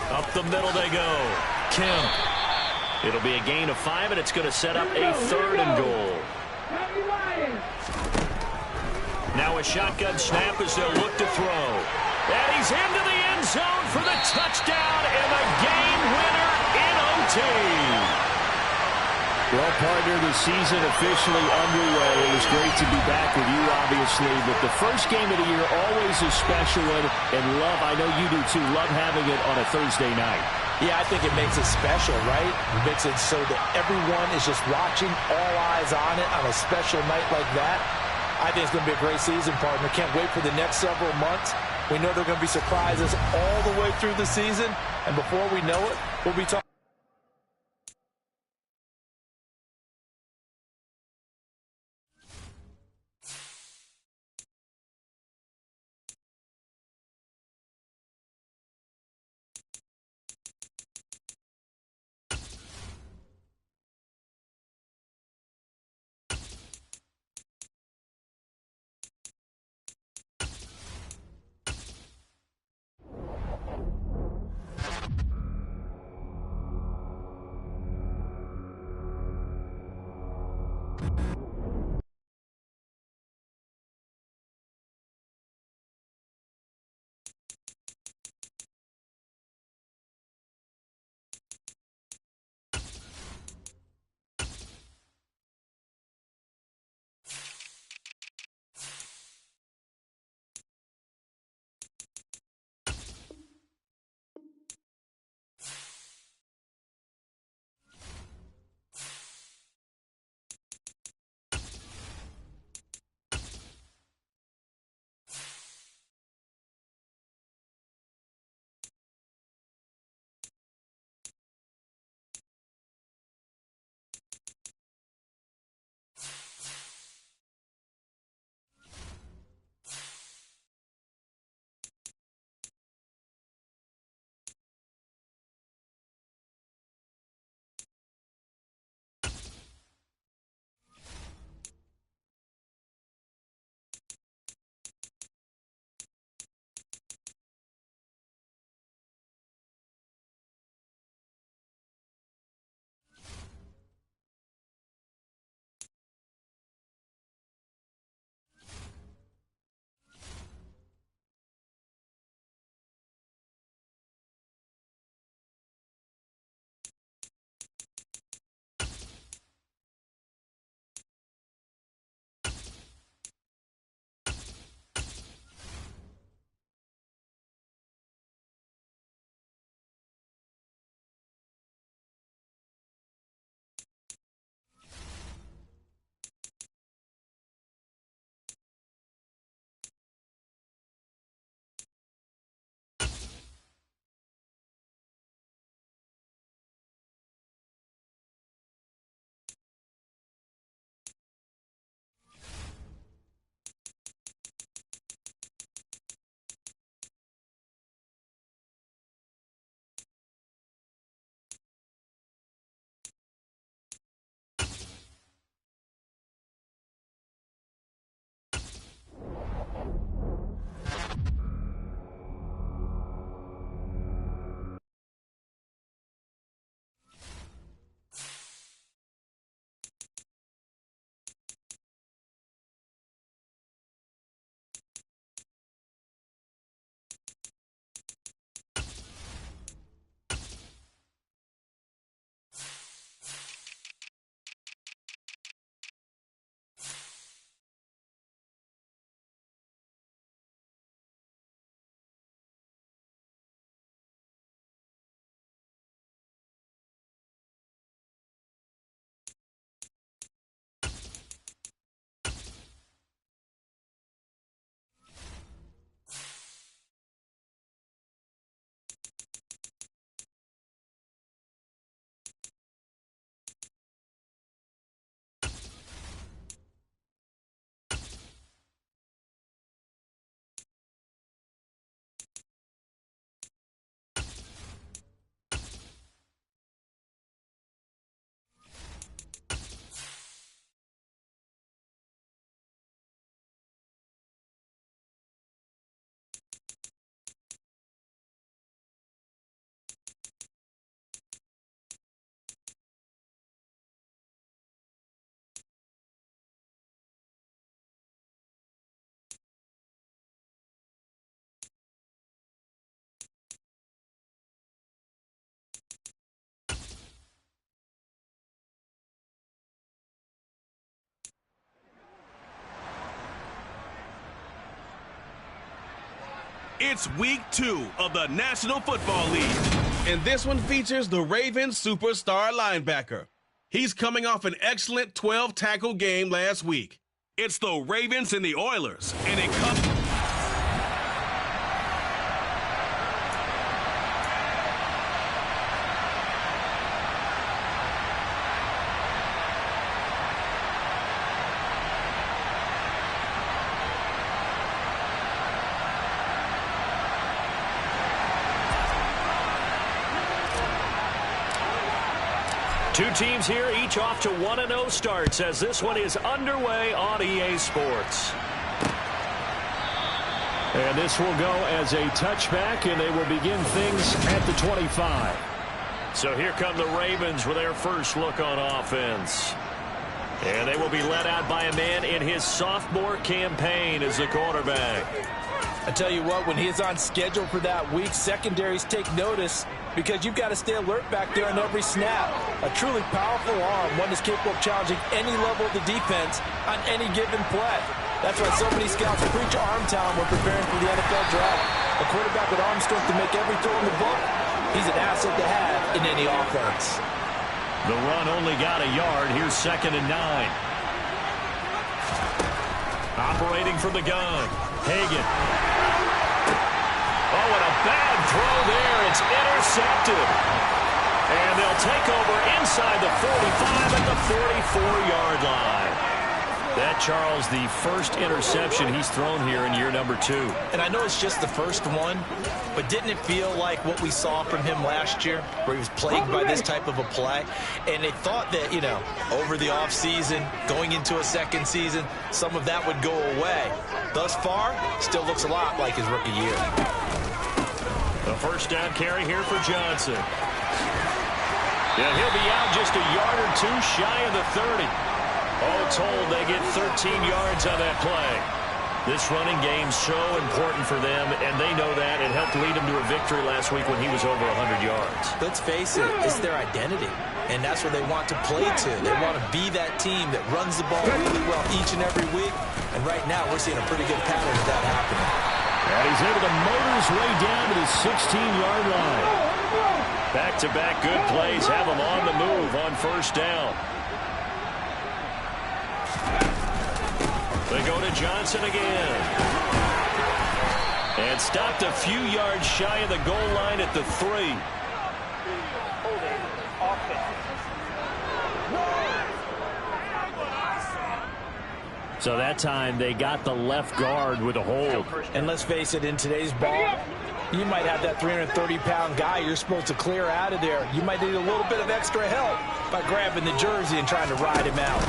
Up the middle they go. Kemp. It'll be a gain of 5, and it's going to set up a 3rd and goal. Now a shotgun snap as they'll look to throw. And he's into the end zone for the touchdown and the game winner in OT. Well, partner, the season officially underway. It was great to be back with you, obviously, but the first game of the year always a special one, and love, I know you do too, love having it on a Thursday night. Yeah, I think it makes it special, right? It makes it so that everyone is just watching, all eyes on it on a special night like that. I think it's going to be a great season, partner. Can't wait for the next several months. We know there are going to be surprises all the way through the season, and before we know it, we'll be talking. It's week 2 of the National Football League, and this one features the Ravens superstar linebacker. He's coming off an excellent 12-tackle game last week. It's the Ravens and the Oilers, and it comes... Two teams here, each off to 1-0 starts as this one is underway on EA Sports. And this will go as a touchback, and they will begin things at the 25. So here come the Ravens with their first look on offense. And they will be led out by a man in his sophomore campaign as the quarterback. I tell you what, when he is on schedule for that week, secondaries take notice because you've got to stay alert back there on every snap. A truly powerful arm, one that's capable of challenging any level of the defense on any given play. That's why so many scouts preach arm talent when preparing for the NFL draft. A quarterback with arm strength to make every throw in the book, he's an asset to have in any offense. The run only got a yard. Here's 2nd and 9. Operating from the gun, Hagan. Oh, and a bad throw there. It's intercepted. And they'll take over inside the 45 at the 44-yard line. That, Charles, the first interception he's thrown here in year number 2. And I know it's just the first one, but didn't it feel like what we saw from him last year, where he was plagued by this type of a play? And they thought that, you know, over the offseason, going into a second season, some of that would go away. Thus far, still looks a lot like his rookie year. A first down carry here for Johnson. Yeah, he'll be out just a yard or two shy of the 30. All told, they get 13 yards on that play. This running game's so important for them, and they know that. It helped lead them to a victory last week when he was over 100 yards. Let's face it, it's their identity, and that's where they want to play to. They want to be that team that runs the ball really well each and every week, and right now we're seeing a pretty good pattern of that happening. And he's able to motor his way down to the 16-yard line. Back-to-back good plays have him on the move on first down. They go to Johnson again. And stopped a few yards shy of the goal line at the 3. So that time they got the left guard with a hold. And let's face it, in today's ball, you might have that 330-pound guy you're supposed to clear out of there. You might need a little bit of extra help by grabbing the jersey and trying to ride him out.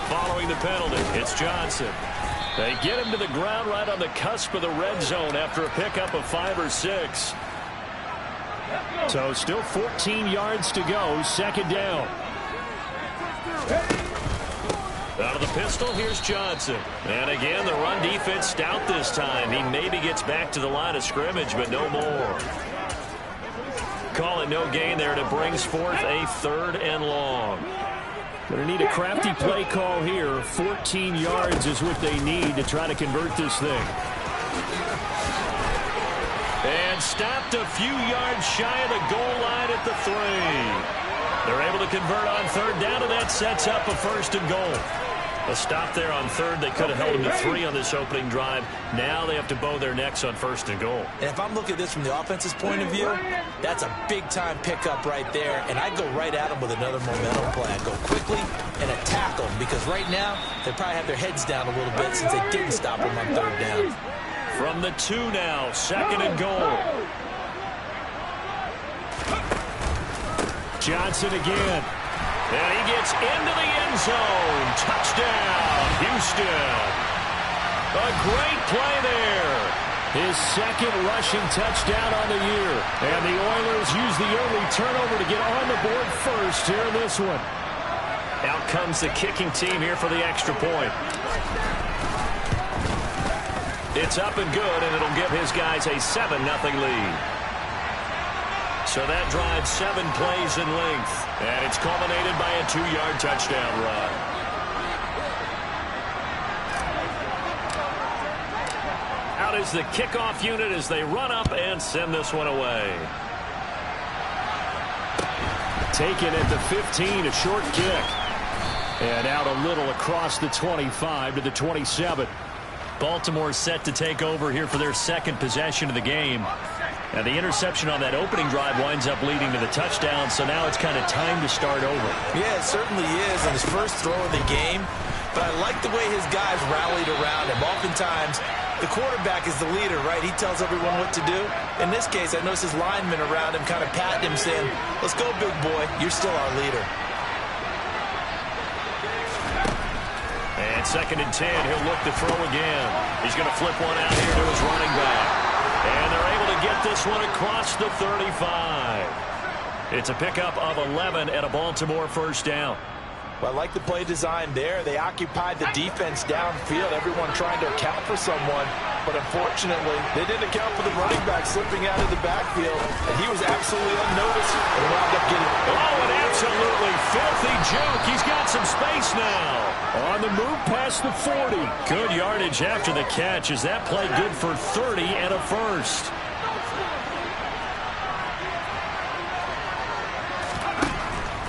Following the penalty, it's Johnson. They get him to the ground right on the cusp of the red zone after a pickup of 5 or 6. So still 14 yards to go, 2nd down. Out of the pistol, here's Johnson. And again, the run defense stout this time. He maybe gets back to the line of scrimmage, but no more. Call it no gain there, and it brings forth a 3rd and long. Going to need a crafty play call here. 14 yards is what they need to try to convert this thing. And stopped a few yards shy of the goal line at the 3. They're able to convert on 3rd down, and that sets up a 1st and goal. A stop there on 3rd. They could have held him to 3 on this opening drive. Now they have to bow their necks on 1st and goal. And if I'm looking at this from the offense's point of view, that's a big-time pickup right there. And I'd go right at them with another momentum play. I'd go quickly and attack them because right now they probably have their heads down a little bit since they didn't stop them on 3rd down. From the 2 now, 2nd and goal. Johnson again. And he gets into the end zone. Touchdown, Houston. A great play there. His 2nd rushing touchdown on the year. And the Oilers use the early turnover to get on the board first here in this one. Out comes the kicking team here for the extra point. It's up and good, and it'll give his guys a 7-0 lead. So that drives 7 plays in length, and it's culminated by a 2-yard touchdown run. Out out is the kickoff unit as they run up and send this one away. Taken at the 15, a short kick. And out a little across the 25 to the 27. Baltimore set to take over here for their second possession of the game. And the interception on that opening drive winds up leading to the touchdown, so now it's kind of time to start over. Yeah, it certainly is in his first throw of the game. But I like the way his guys rallied around him. Oftentimes, the quarterback is the leader, right? He tells everyone what to do. In this case, I noticed his linemen around him kind of patting him, saying, "Let's go, big boy. You're still our leader." And 2nd and 10, he'll look to throw again. He's going to flip one out here to his running back. And they're able to get this one across the 35. It's a pickup of 11 and a Baltimore first down. Well, I like the play design there. They occupied the defense downfield, everyone trying to account for someone. But unfortunately, they didn't account for the running back slipping out of the backfield. And he was absolutely unnoticed and wound up getting... Oh, an absolutely filthy juke. He's got some space now. On the move past the 40. Good yardage after the catch. Is that play good for 30 and a first?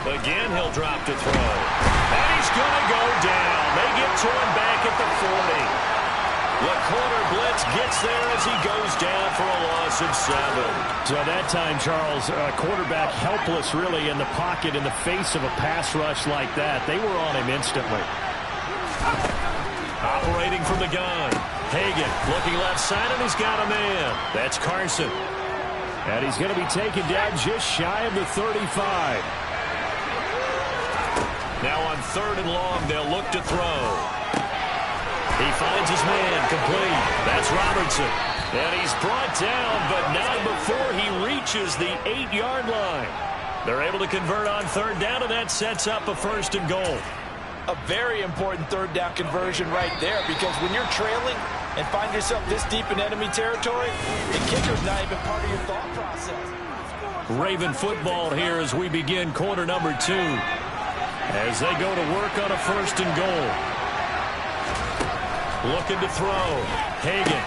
Again, he'll drop to throw. And he's going to go down. They get to him back at the 40. The corner blitz gets there as he goes down for a loss of 7. So at that time, Charles, quarterback helpless really in the pocket in the face of a pass rush like that. They were on him instantly. Operating from the gun. Hagan looking left side, and he's got a man. That's Carson. And he's going to be taken down just shy of the 35. Now on 3rd and long, they'll look to throw. He finds his man complete. That's Robertson. And he's brought down, but not before he reaches the 8-yard line. They're able to convert on 3rd down, and that sets up a 1st and goal. A very important 3rd down conversion right there, because when you're trailing and find yourself this deep in enemy territory, the kicker's not even part of your thought process. Raven football here as we begin quarter number 2. As they go to work on a 1st and goal. Looking to throw. Hagan.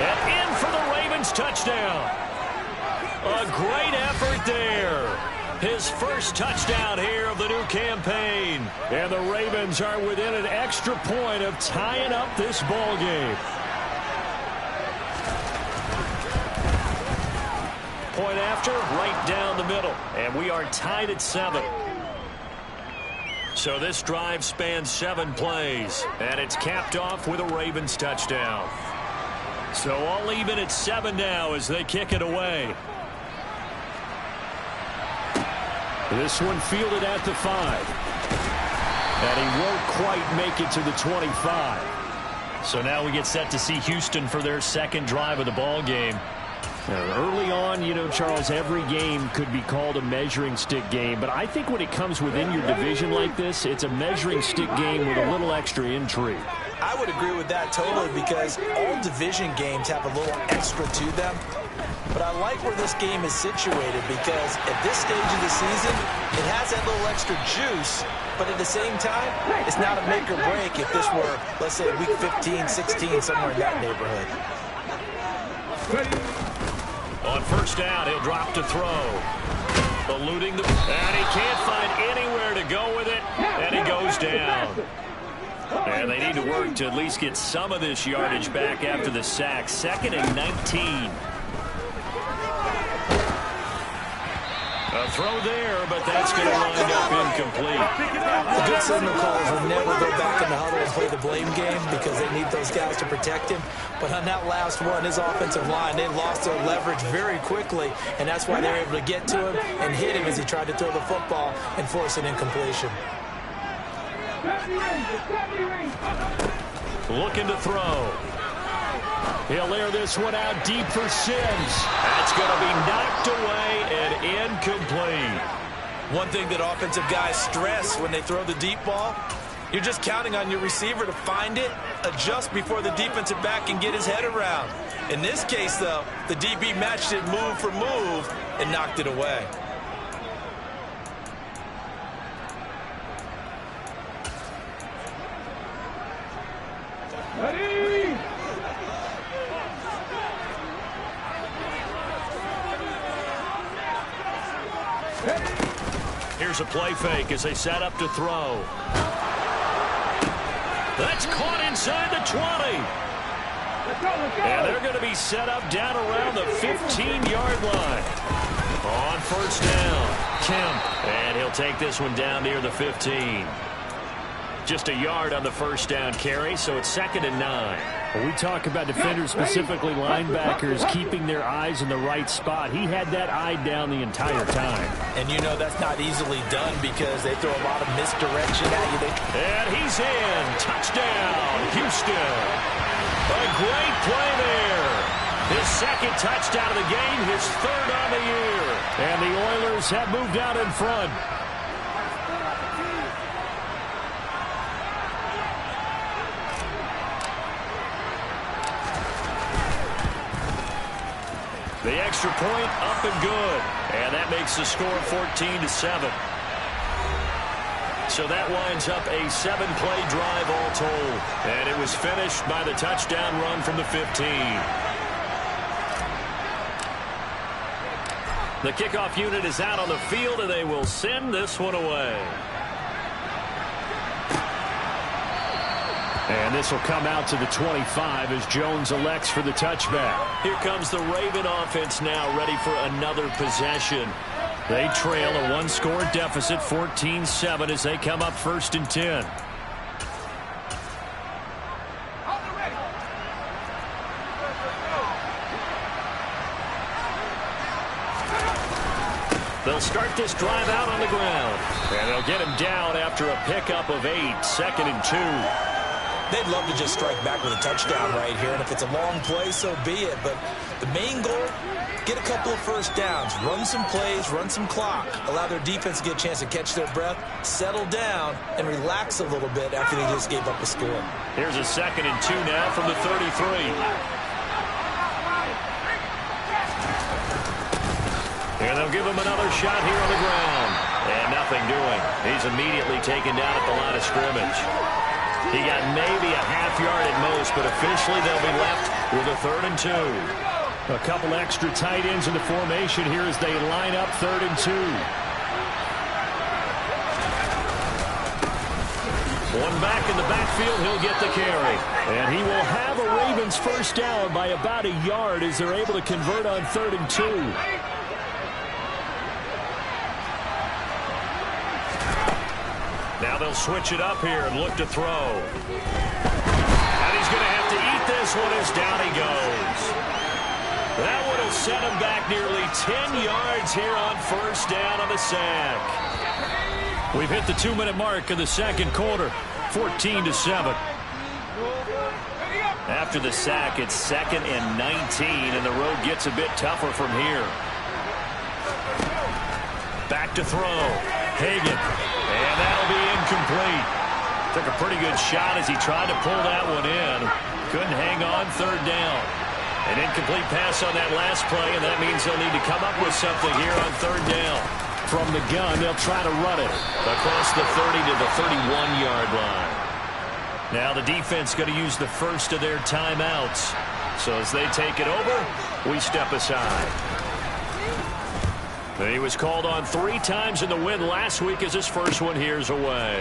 And in for the Ravens touchdown. A great effort there. His first touchdown here of the new campaign. And the Ravens are within an extra point of tying up this ball game. Point after, right down the middle. And we are tied at 7. So this drive spans 7 plays, and it's capped off with a Ravens touchdown. So all even at 7 now as they kick it away. This one fielded at the 5. And he won't quite make it to the 25. So now we get set to see Houston for their second drive of the ball game. Early on, you know, Charles, every game could be called a measuring stick game. But I think when it comes within your division like this, it's a measuring stick game with a little extra intrigue. I would agree with that totally, because all division games have a little extra to them. But I like where this game is situated, because at this stage of the season, it has that little extra juice. But at the same time, it's not a make or break if this were, let's say, week 15, 16, somewhere in that neighborhood. On 1st down, he'll drop to throw. Eluding the... And he can't find anywhere to go with it. And he goes down. And they need to work to at least get some of this yardage back after the sack. 2nd and 19. A throw there, but that's going to wind up incomplete. The good signal callers will never go back in the huddle and play the blame game, because they need those guys to protect him. But on that last one, his offensive line, they lost their leverage very quickly, and that's why they're able to get to him and hit him as he tried to throw the football and force an incompletion. Looking to throw. He'll air this one out deep for Sims. That's going to be knocked away and incomplete. One thing that offensive guys stress when they throw the deep ball, you're just counting on your receiver to find it, adjust before the defensive back can get his head around. In this case, though, the DB matched it move for move and knocked it away. Here's a play fake as they set up to throw. That's caught inside the 20. And they're going to be set up down around the 15-yard line. On first down, Kemp. And he'll take this one down near the 15. Just a yard on the first down carry, so it's 2nd and 9. When we talk about defenders, specifically linebackers, keeping their eyes in the right spot. He had that eye down the entire time. And you know that's not easily done because they throw a lot of misdirection at you. And he's in. Touchdown, Houston. A great play there. His 2nd touchdown of the game, his 3rd on the year. And the Oilers have moved out in front. The extra point up and good. And that makes the score 14-7. So that winds up a 7-play drive all told. And it was finished by the touchdown run from the 15. The kickoff unit is out on the field, and they will send this one away. And this will come out to the 25 as Jones elects for the touchback. Here comes the Raven offense now, ready for another possession. They trail a 1-score deficit, 14-7, as they come up 1st and 10. They'll start this drive out on the ground. And they'll get him down after a pickup of 8, 2nd and 2. They'd love to just strike back with a touchdown right here, and if it's a long play, so be it. But the main goal, get a couple of first downs, run some plays, run some clock, allow their defense to get a chance to catch their breath, settle down, and relax a little bit after they just gave up a score. Here's a 2nd and 2 now from the 33. And they'll give him another shot here on the ground. And nothing doing. He's immediately taken down at the line of scrimmage. He got maybe a half yard at most, but officially they'll be left with a 3rd and 2. A couple extra tight ends in the formation here as they line up 3rd and 2. One back in the backfield, he'll get the carry. And he will have a Ravens first down by about a yard as they're able to convert on 3rd and 2. Now they'll switch it up here and look to throw. And he's going to have to eat this one as down he goes. That one will set him back nearly 10 yards here on first down on the sack. We've hit the 2-minute mark of the 2nd quarter, 14-7. After the sack, it's 2nd and 19, and the road gets a bit tougher from here. Back to throw. Hagan. And that'll be incomplete. Took a pretty good shot as he tried to pull that one in. Couldn't hang on 3rd down. An incomplete pass on that last play, and that means they'll need to come up with something here on 3rd down. From the gun, they'll try to run it across the 30 to the 31-yard line. Now the defense going to use the first of their timeouts. So as they take it over, we step aside. He was called on 3 times in the win last week as his first one here's away.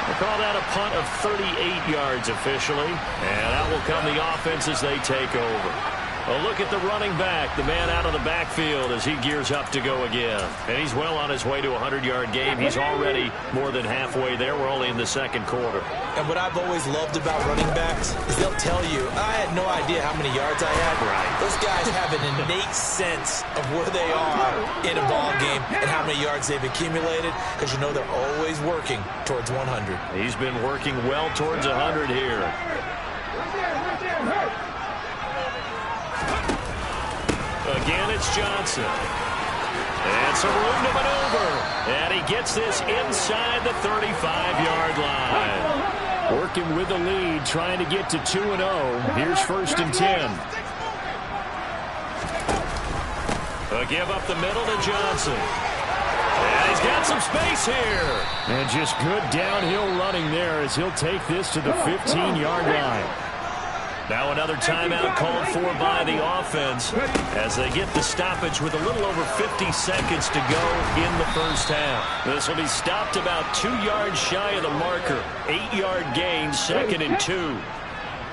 They call that a punt of 38 yards officially. And out will come the offense as they take over. A look at the running back, the man out of the backfield as he gears up to go again. And he's well on his way to a 100-yard game. He's already more than halfway there. We're only in the 2nd quarter. And what I've always loved about running backs is they'll tell you, I had no idea how many yards I had. Right. Those guys have an innate sense of where they are in a ball game and how many yards they've accumulated because you know they're always working towards 100. He's been working well towards 100 here. Again, it's Johnson. And some room to maneuver. And he gets this inside the 35-yard line. Working with the lead, trying to get to 2-0. Here's 1st and 10. A give up the middle to Johnson. And he's got some space here. And just good downhill running there as he'll take this to the 15-yard line. Now another timeout called for by the offense as they get the stoppage with a little over 50 seconds to go in the first half. This will be stopped about 2 yards shy of the marker. 8-yard gain, 2nd and 2.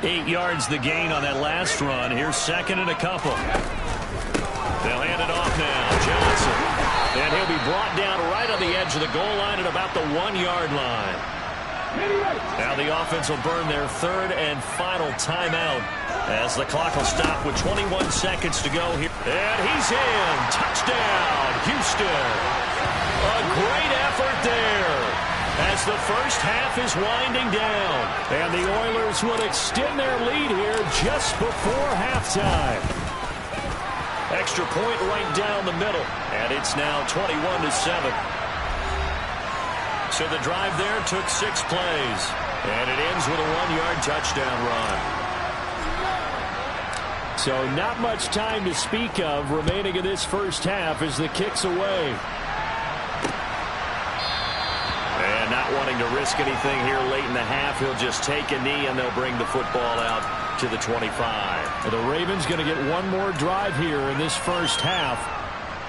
8 yards the gain on that last run. Here's 2nd and a couple. They'll hand it off now. Johnson. And he'll be brought down right on the edge of the goal line at about the 1-yard line. Now the offense will burn their 3rd and final timeout as the clock will stop with 21 seconds to go here. And he's in. Touchdown, Houston. A great effort there as the first half is winding down. And the Oilers will extend their lead here just before halftime. Extra point right down the middle. And it's now 21-7. So the drive there took 6 plays. And it ends with a 1-yard touchdown run. So not much time to speak of remaining in this first half as the kick's away. And not wanting to risk anything here late in the half, he'll just take a knee and they'll bring the football out to the 25. The Ravens going to get one more drive here in this first half.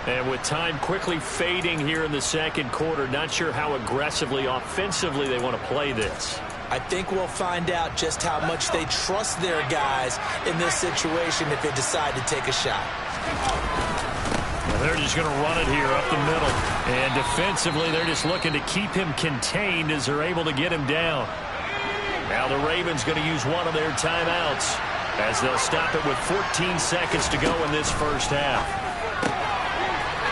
And with time quickly fading here in the second quarter, not sure how aggressively, offensively they want to play this. I think we'll find out just how much they trust their guys in this situation if they decide to take a shot. Well, they're just going to run it here up the middle. And defensively, they're just looking to keep him contained as they're able to get him down. Now the Ravens going to use one of their timeouts as they'll stop it with 14 seconds to go in this first half.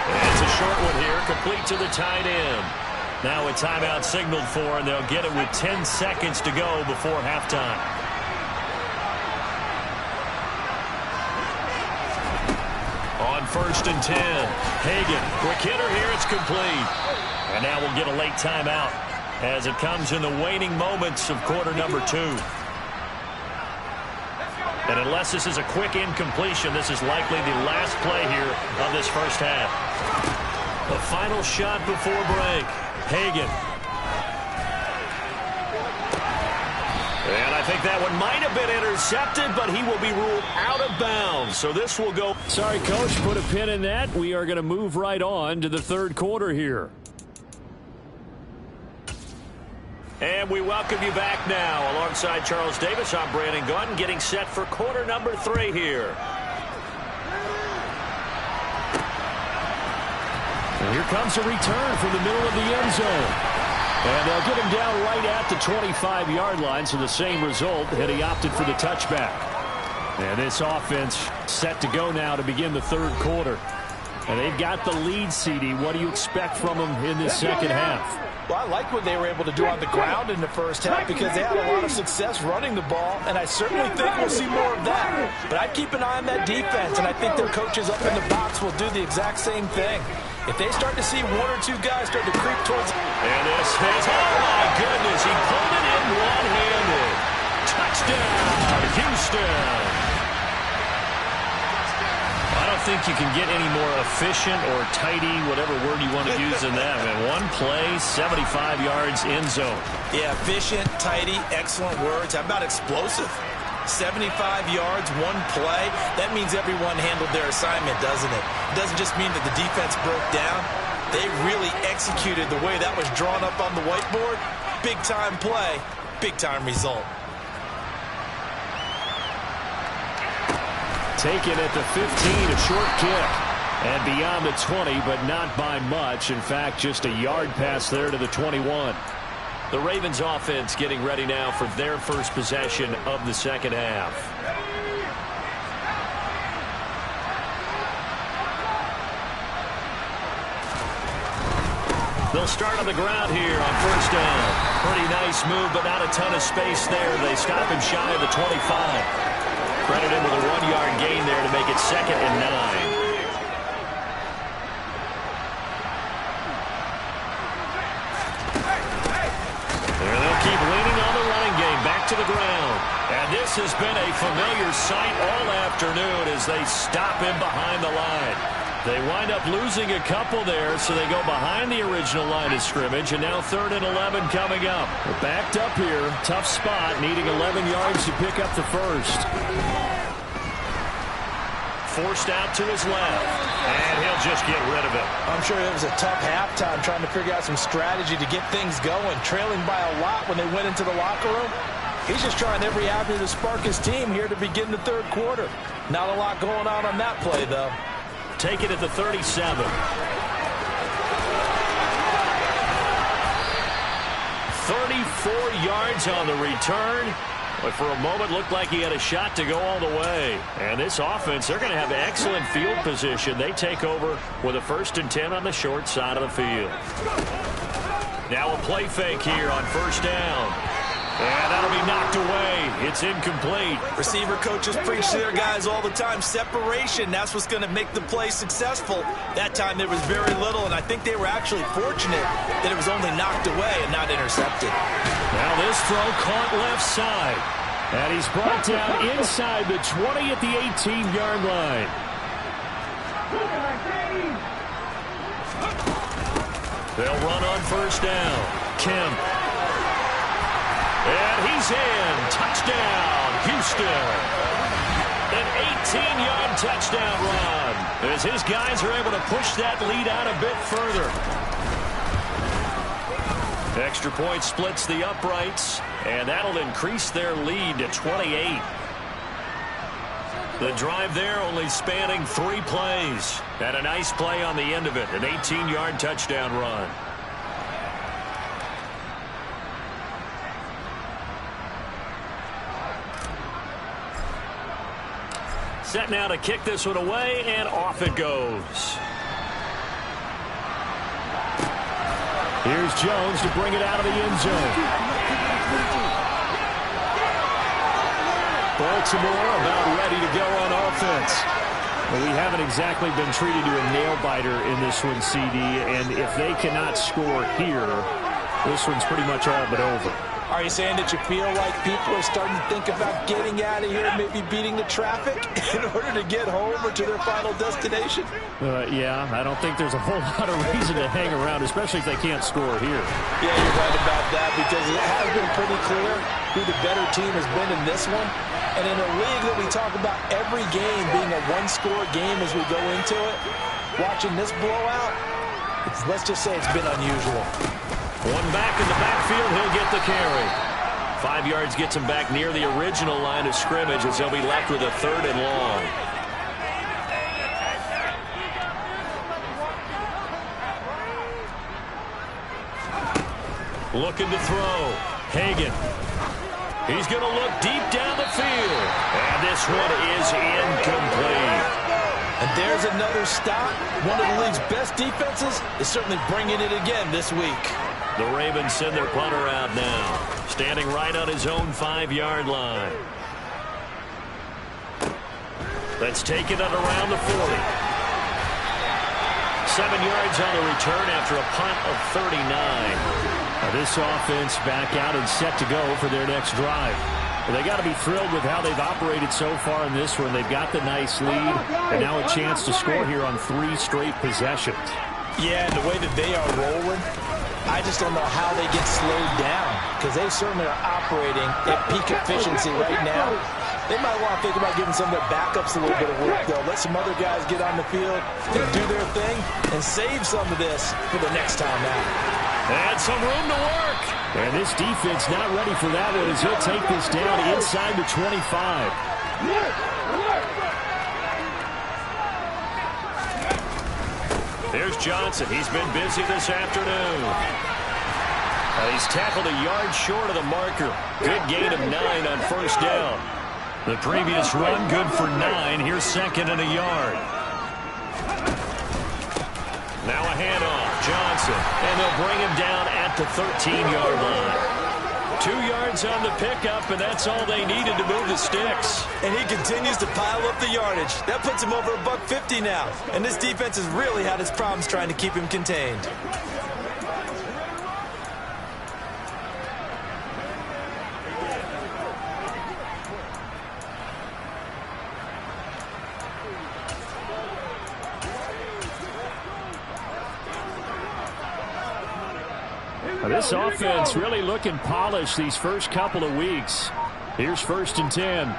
It's a short one here, complete to the tight end. Now a timeout signaled for, and they'll get it with 10 seconds to go before halftime. On 1st and 10, Hagan, quick hitter here, it's complete. And now we'll get a late timeout as it comes in the waning moments of quarter number 2. And unless this is a quick incompletion, this is likely the last play here of this first half. The final shot before break. Hagan. And I think that one might have been intercepted, but he will be ruled out of bounds. So this will go. Sorry, Coach, put a pin in that. We are going to move right on to the third quarter here. And we welcome you back now. Alongside Charles Davis, I'm Brandon Gunn, getting set for quarter number 3 here. And here comes a return from the middle of the end zone. And they'll get him down right at the 25-yard line, so the same result, and he opted for the touchback. And this offense set to go now to begin the third quarter. And they've got the lead, CD. What do you expect from them in this second half? Well, I like what they were able to do on the ground in the first half because they had a lot of success running the ball, and I certainly think we'll see more of that. But I'd keep an eye on that defense, and I think their coaches up in the box will do the exact same thing. If they start to see 1 or 2 guys start to creep towards... And this is, oh my goodness, he pulled it in one-handed. Touchdown, Houston. I don't think you can get any more efficient or tidy, whatever word you want to use in that. Man, one play, 75 yards, end zone. Yeah, efficient, tidy, excellent words. How about explosive? 75 yards, one play. That means everyone handled their assignment, doesn't it? It doesn't just mean that the defense broke down. They really executed the way that was drawn up on the whiteboard. Big-time play, big-time result. Taken at the 15, a short kick. And beyond the 20, but not by much. In fact, just a yard pass there to the 21. The Ravens offense getting ready now for their first possession of the second half. They'll start on the ground here on first down. Pretty nice move, but not a ton of space there. They stop him shy of the 25. Credit him with a 1-yard gain there to make it 2nd and 9. Keep leaning on the running game, back to the ground. And this has been a familiar sight all afternoon as they stop him behind the line. They wind up losing a couple there, so they go behind the original line of scrimmage, and now 3rd and 11 coming up. They're backed up here. Tough spot, needing 11 yards to pick up the first. Forced out to his left, and he'll just get rid of it. I'm sure it was a tough halftime trying to figure out some strategy to get things going, trailing by a lot when they went into the locker room. He's just trying every avenue to spark his team here to begin the 3rd quarter. Not a lot going on that play, though. Take it at the 37. 34 yards on the return. But for a moment, looked like he had a shot to go all the way. And this offense, they're going to have excellent field position. They take over with a 1st and 10 on the short side of the field. Now a play fake here on 1st down. And that'll be knocked away. It's incomplete. Receiver coaches preach to their guys all the time. Separation, that's what's going to make the play successful. That time there was very little, and I think they were actually fortunate that it was only knocked away and not intercepted. Now this throw caught left side. And he's brought down inside the 20 at the 18-yard line. They'll run on 1st down. Kemp. And he's in. Touchdown, Houston. An 18-yard touchdown run as his guys are able to push that lead out a bit further. Extra point splits the uprights, and that'll increase their lead to 28. The drive there only spanning 3 plays. And a nice play on the end of it, an 18-yard touchdown run. Set now to kick this one away, and off it goes. Here's Jones to bring it out of the end zone. Baltimore about ready to go on offense. Well, we haven't exactly been treated to a nail-biter in this one, CD, and if they cannot score here, this one's pretty much all but over. Are you saying that you feel like people are starting to think about getting out of here, maybe beating the traffic in order to get home or to their final destination? Yeah, I don't think there's a whole lot of reason to hang around, especially if they can't score here. Yeah, you're right about that, because it has been pretty clear who the better team has been in this one. And in a league that we talk about every game being a one-score game as we go into it, watching this blowout, let's just say it's been unusual. One back in the backfield, he'll get the carry. 5 yards gets him back near the original line of scrimmage as they'll be left with a 3rd and long. Looking to throw. Hagan. He's going to look deep down the field. And this one is incomplete. And there's another stop. One of the league's best defenses is certainly bringing it again this week. The Ravens send their punter out now, standing right on his own 5-yard line. Let's take it at around the 40. 7 yards on the return after a punt of 39. Now this offense back out and set to go for their next drive. Well, they got to be thrilled with how they've operated so far in this one. They've got the nice lead, and now a chance to score here on 3 straight possessions. Yeah, and the way that they are rolling, I just don't know how they get slowed down, because they certainly are operating at peak efficiency right now. They might want to think about giving some of their backups a little bit of work, though. Let some other guys get on the field and do their thing and save some of this for the next time out. And some room to work. And this defense not ready for that one as he'll take this down inside the 25. There's Johnson. He's been busy this afternoon. He's tackled a yard short of the marker. Good gain of 9 on 1st down. The previous run good for 9. Here's 2nd and a yard. Now a handoff. Johnson. And they'll bring him down at the 13-yard line. 2 yards on the pickup, and that's all they needed to move the sticks. And he continues to pile up the yardage. That puts him over $150 now. And this defense has really had its problems trying to keep him contained. This offense really looking polished these first couple of weeks. Here's 1st and 10.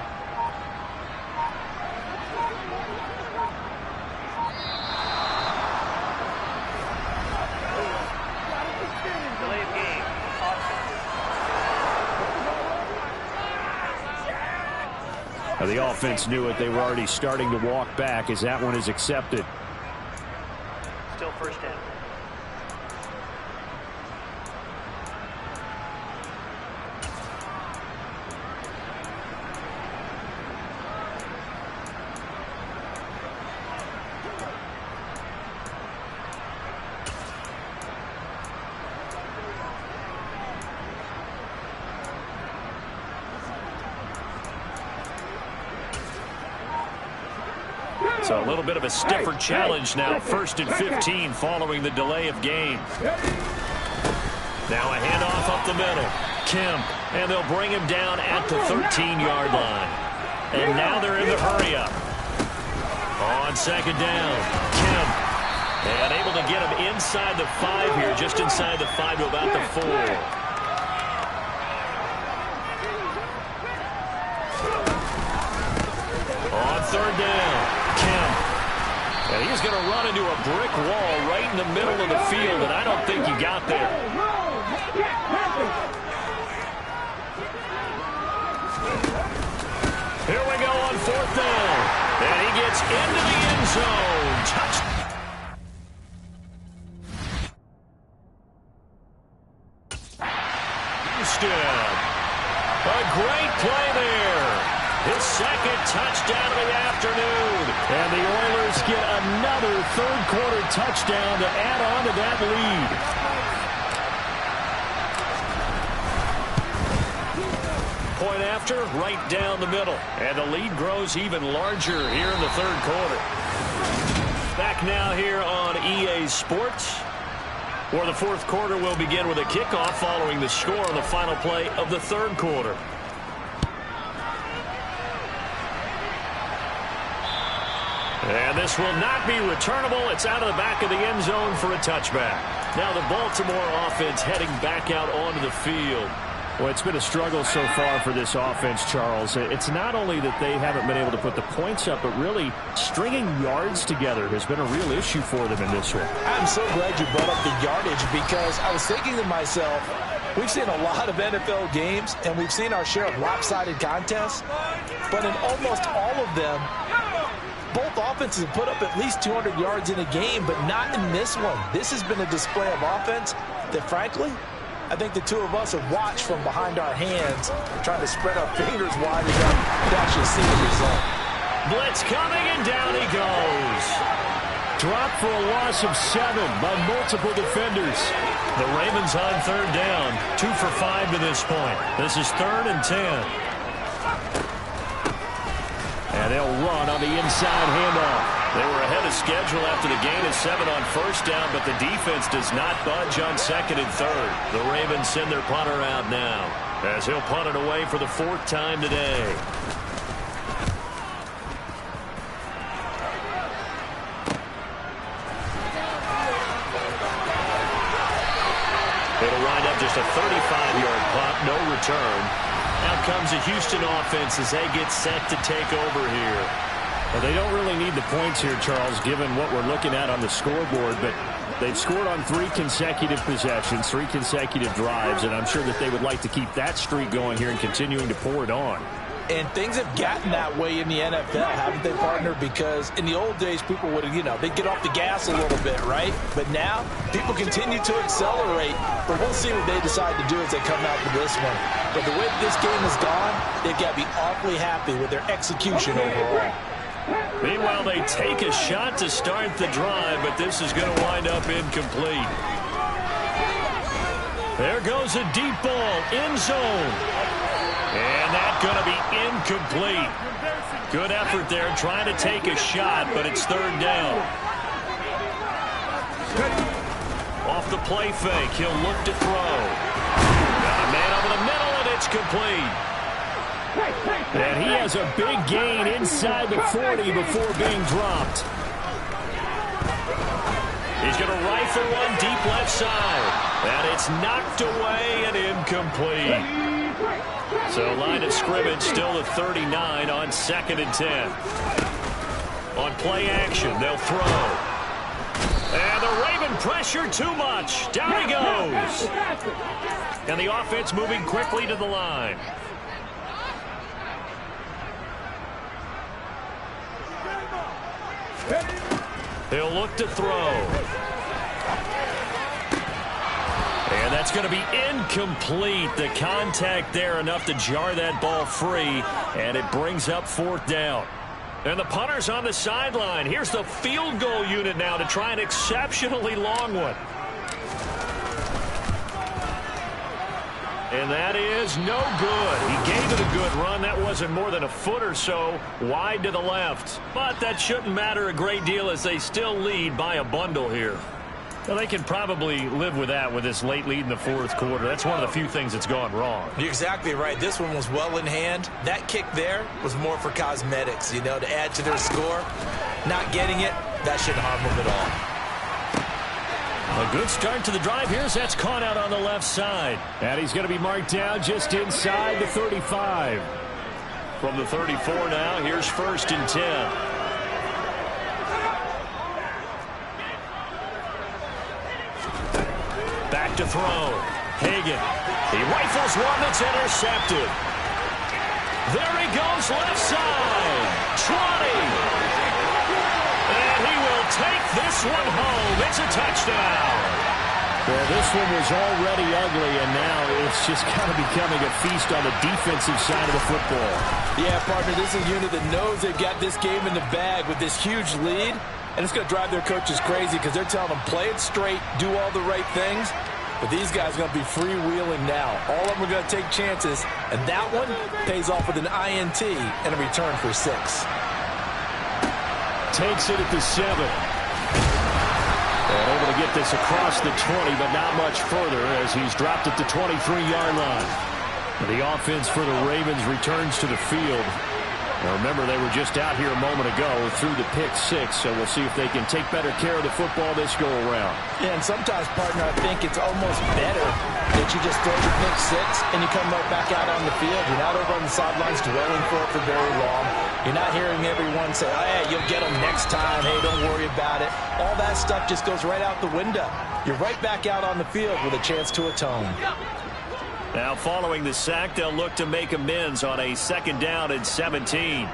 The offense knew it. They were already starting to walk back as that one is accepted. Still 1st down. So a little bit of a stiffer challenge now. 1st and 15 following the delay of game. Now a handoff up the middle. Kemp. And they'll bring him down at the 13-yard line. And now they're in the hurry-up. On 2nd down. Kemp. And able to get him inside the 5 here. Just inside the 5 to about the 4. On 3rd down. Kemp. And he's going to run into a brick wall right in the middle of the field, and I don't think he got there. Here we go on 4th down. And he gets into the end zone. Touchdown. A great play there. His 2nd touchdown of the afternoon. And the Oilers get another 3rd-quarter touchdown to add on to that lead. Point after, right down the middle. And the lead grows even larger here in the 3rd quarter. Back now here on EA Sports, where the 4th quarter will begin with a kickoff following the score on the final play of the 3rd quarter. And this will not be returnable. It's out of the back of the end zone for a touchback. Now the Baltimore offense heading back out onto the field. Well, it's been a struggle so far for this offense, Charles. It's not only that they haven't been able to put the points up, but really stringing yards together has been a real issue for them in this one. I'm so glad you brought up the yardage because I was thinking to myself, we've seen a lot of NFL games, and we've seen our share of lopsided contests, but in almost all of them, both offenses have put up at least 200 yards in a game, but not in this one. This has been a display of offense that, frankly, I think the two of us have watched from behind our hands, trying to spread our fingers wide enough to actually see the result. Blitz coming, and down he goes. Dropped for a loss of 7 by multiple defenders. The Ravens on 3rd down, 2 for 5 to this point. This is 3rd and 10. And they'll run on the inside handoff. They were ahead of schedule after the gain of 7 on 1st down, but the defense does not budge on 2nd and 3rd. The Ravens send their punter out now, as he'll punt it away for the 4th time today. It'll wind up just a 35-yard punt, no return. Out comes the Houston offense as they get set to take over here. Well, they don't really need the points here, Charles, given what we're looking at on the scoreboard, but they've scored on 3 consecutive possessions, 3 consecutive drives, and I'm sure that they would like to keep that streak going here and continuing to pour it on. And things have gotten that way in the NFL, haven't they, partner? Because in the old days, people would, they'd get off the gas a little bit, right? But now, people continue to accelerate. But we'll see what they decide to do as they come out to this one. But the way that this game has gone, they've got to be awfully happy with their execution overall. Meanwhile, they take a shot to start the drive, but this is going to wind up incomplete. There goes a deep ball, end zone. And that's going to be incomplete. Good effort there trying to take a shot, but it's 3rd down. Off the play fake, he'll look to throw. Got a man over the middle, and it's complete. And he has a big gain inside the 40 before being dropped. He's going to rifle one deep left side. And it's knocked away and incomplete. So line of scrimmage still at 39 on 2nd and 10. On play action, they'll throw. And the Raven pressure too much. Down he goes. And the offense moving quickly to the line. He'll look to throw. And that's going to be incomplete. The contact there enough to jar that ball free. And it brings up 4th down. And the punter's on the sideline. Here's the field goal unit now to try an exceptionally long one. And that is no good. He gave it a good run. That wasn't more than a foot or so wide to the left. But that shouldn't matter a great deal as they still lead by a bundle here. Well, they can probably live with that with this late lead in the 4th quarter. That's one of the few things that's gone wrong. You're exactly right. This one was well in hand. That kick there was more for cosmetics, you know, to add to their score. Not getting it, that shouldn't harm them at all. A good start to the drive here as that's caught out on the left side. And he's going to be marked down just inside the 35. From the 34 now, here's 1st and 10. Back to throw. Hagan. He rifles one that's intercepted. There he goes left side. 20. And he will take this one home. It's a touchdown. Well, this one was already ugly, and now it's just kind of becoming a feast on the defensive side of the football. Yeah, partner, this is a unit that knows they've got this game in the bag with this huge lead, and it's going to drive their coaches crazy because they're telling them play it straight, do all the right things. But these guys are going to be freewheeling now. All of them are going to take chances, and that one pays off with an INT and a return for 6. Takes it at the 7. And able to get this across the 20, but not much further as he's dropped it to 23-yard line. The offense for the Ravens returns to the field. Now remember, they were just out here a moment ago through the pick 6, so we'll see if they can take better care of the football this go-around. Yeah, and sometimes, partner, I think it's almost better that you just throw the pick 6 and you come right back out on the field. You're not over on the sidelines dwelling for it for very long. You're not hearing everyone say, oh, hey, you'll get them next time. Hey, don't worry about it. All that stuff just goes right out the window. You're right back out on the field with a chance to atone. Now following the sack, they'll look to make amends on a 2nd down and 17.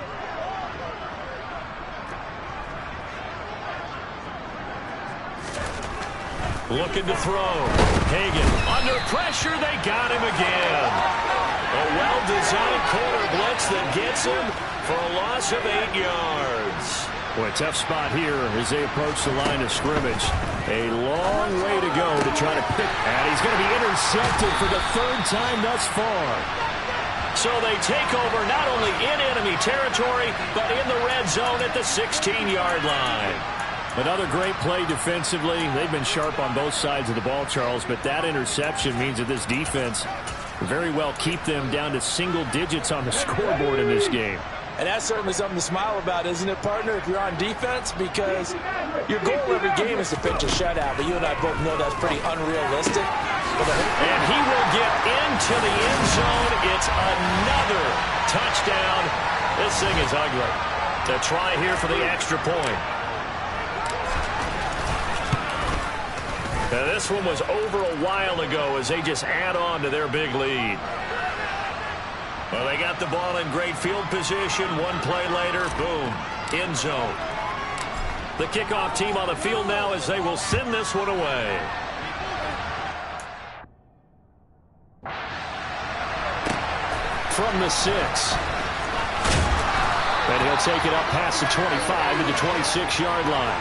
Looking to throw. Hagan under pressure. They got him again. A well-designed corner blitz that gets him for a loss of 8 yards. Boy, a tough spot here as they approach the line of scrimmage. A long way to go to try to pick. And he's going to be intercepted for the 3rd time thus far. So they take over not only in enemy territory, but in the red zone at the 16-yard line. Another great play defensively. They've been sharp on both sides of the ball, Charles, but that interception means that this defense very well keep them down to single digits on the scoreboard in this game. And that's certainly something to smile about, isn't it, partner, if you're on defense? Because your goal every game is to pitch a shutout, but you and I both know that's pretty unrealistic. And he will get into the end zone. It's another touchdown. This thing is ugly. To try here for the extra point. Now, this one was over a while ago as they just add on to their big lead. Well, they got the ball in great field position. One play later, boom, end zone. The kickoff team on the field now as they will send this one away. From the 6. And he'll take it up past the 25 to the 26-yard line.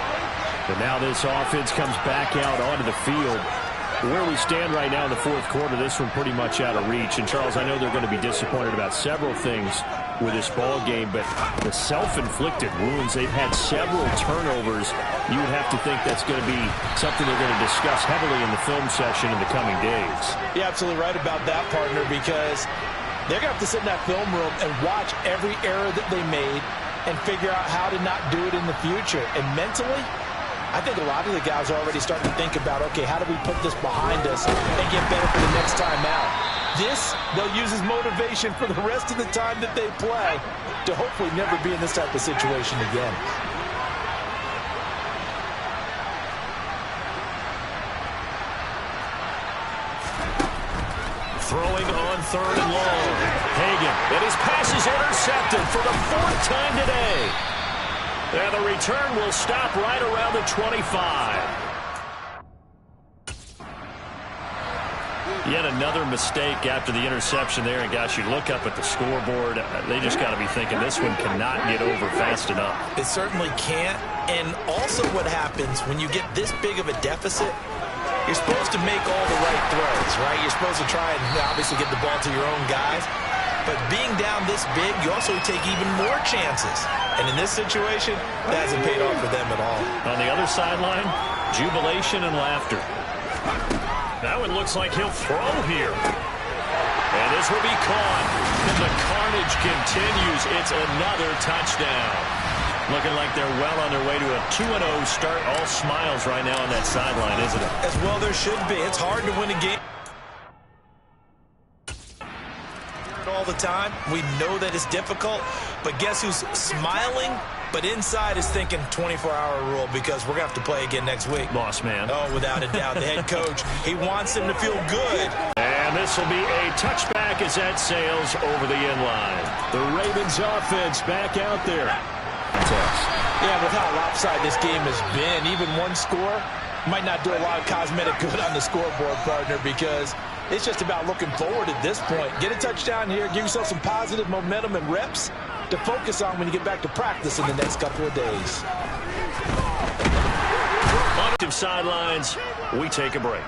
But now this offense comes back out onto the field. Where we stand right now in the 4th quarter, this one pretty much out of reach. And, Charles, I know they're going to be disappointed about several things with this ball game, but the self-inflicted wounds, they've had several turnovers. You would have to think that's going to be something they're going to discuss heavily in the film session in the coming days. You're absolutely right about that, partner, because they're going to have to sit in that film room and watch every error that they made and figure out how to not do it in the future. And mentally, I think a lot of the guys are already starting to think about, okay, how do we put this behind us and get better for the next time out? This, they'll use as motivation for the rest of the time that they play to hopefully never be in this type of situation again. Throwing on 3rd and long. Hagan, and his pass is intercepted for the 4th time today. And the return will stop right around the 25. Yet another mistake after the interception there. And, gosh, you look up at the scoreboard. They just got to be thinking this one cannot get over fast enough. It certainly can't. And also what happens when you get this big of a deficit, you're supposed to make all the right throws, right? You're supposed to try and obviously get the ball to your own guys. But being down this big, you also take even more chances. And in this situation, that hasn't paid off for them at all. On the other sideline, jubilation and laughter. That one looks like he'll throw here. And this will be caught. And the carnage continues. It's another touchdown. Looking like they're well on their way to a 2-0 start. All smiles right now on that sideline, isn't it? As well there should be. It's hard to win a game all the time. We know that it's difficult. But guess who's smiling? But inside is thinking 24-hour rule because we're going to have to play again next week. Boss man. Oh, without a doubt. The head coach, he wants them to feel good. And this will be a touchback as that sails over the end line. The Ravens offense back out there. Yeah, with how lopsided this game has been, even one score might not do a lot of cosmetic good on the scoreboard, partner, because it's just about looking forward at this point. Get a touchdown here, give yourself some positive momentum and reps to focus on when you get back to practice in the next couple of days. On sidelines, we take a break.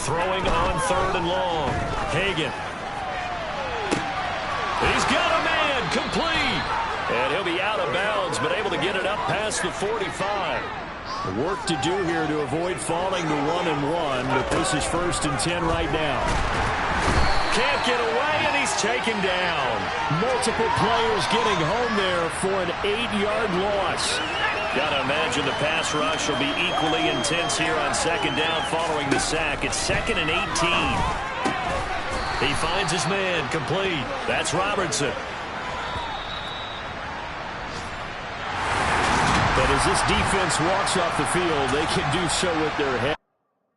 Throwing on 3rd and long. Hagan. He's got a man, complete. And he'll be out of bounds, but able to get it up past the 45. Work to do here to avoid falling to 1-1, but this is 1st and 10 right now. Can't get away, and he's taken down. Multiple players getting home there for an 8-yard loss. Got to imagine the pass rush will be equally intense here on 2nd down following the sack. It's 2nd and 18. He finds his man, complete. That's Robertson. But as this defense walks off the field, they can do so with their head.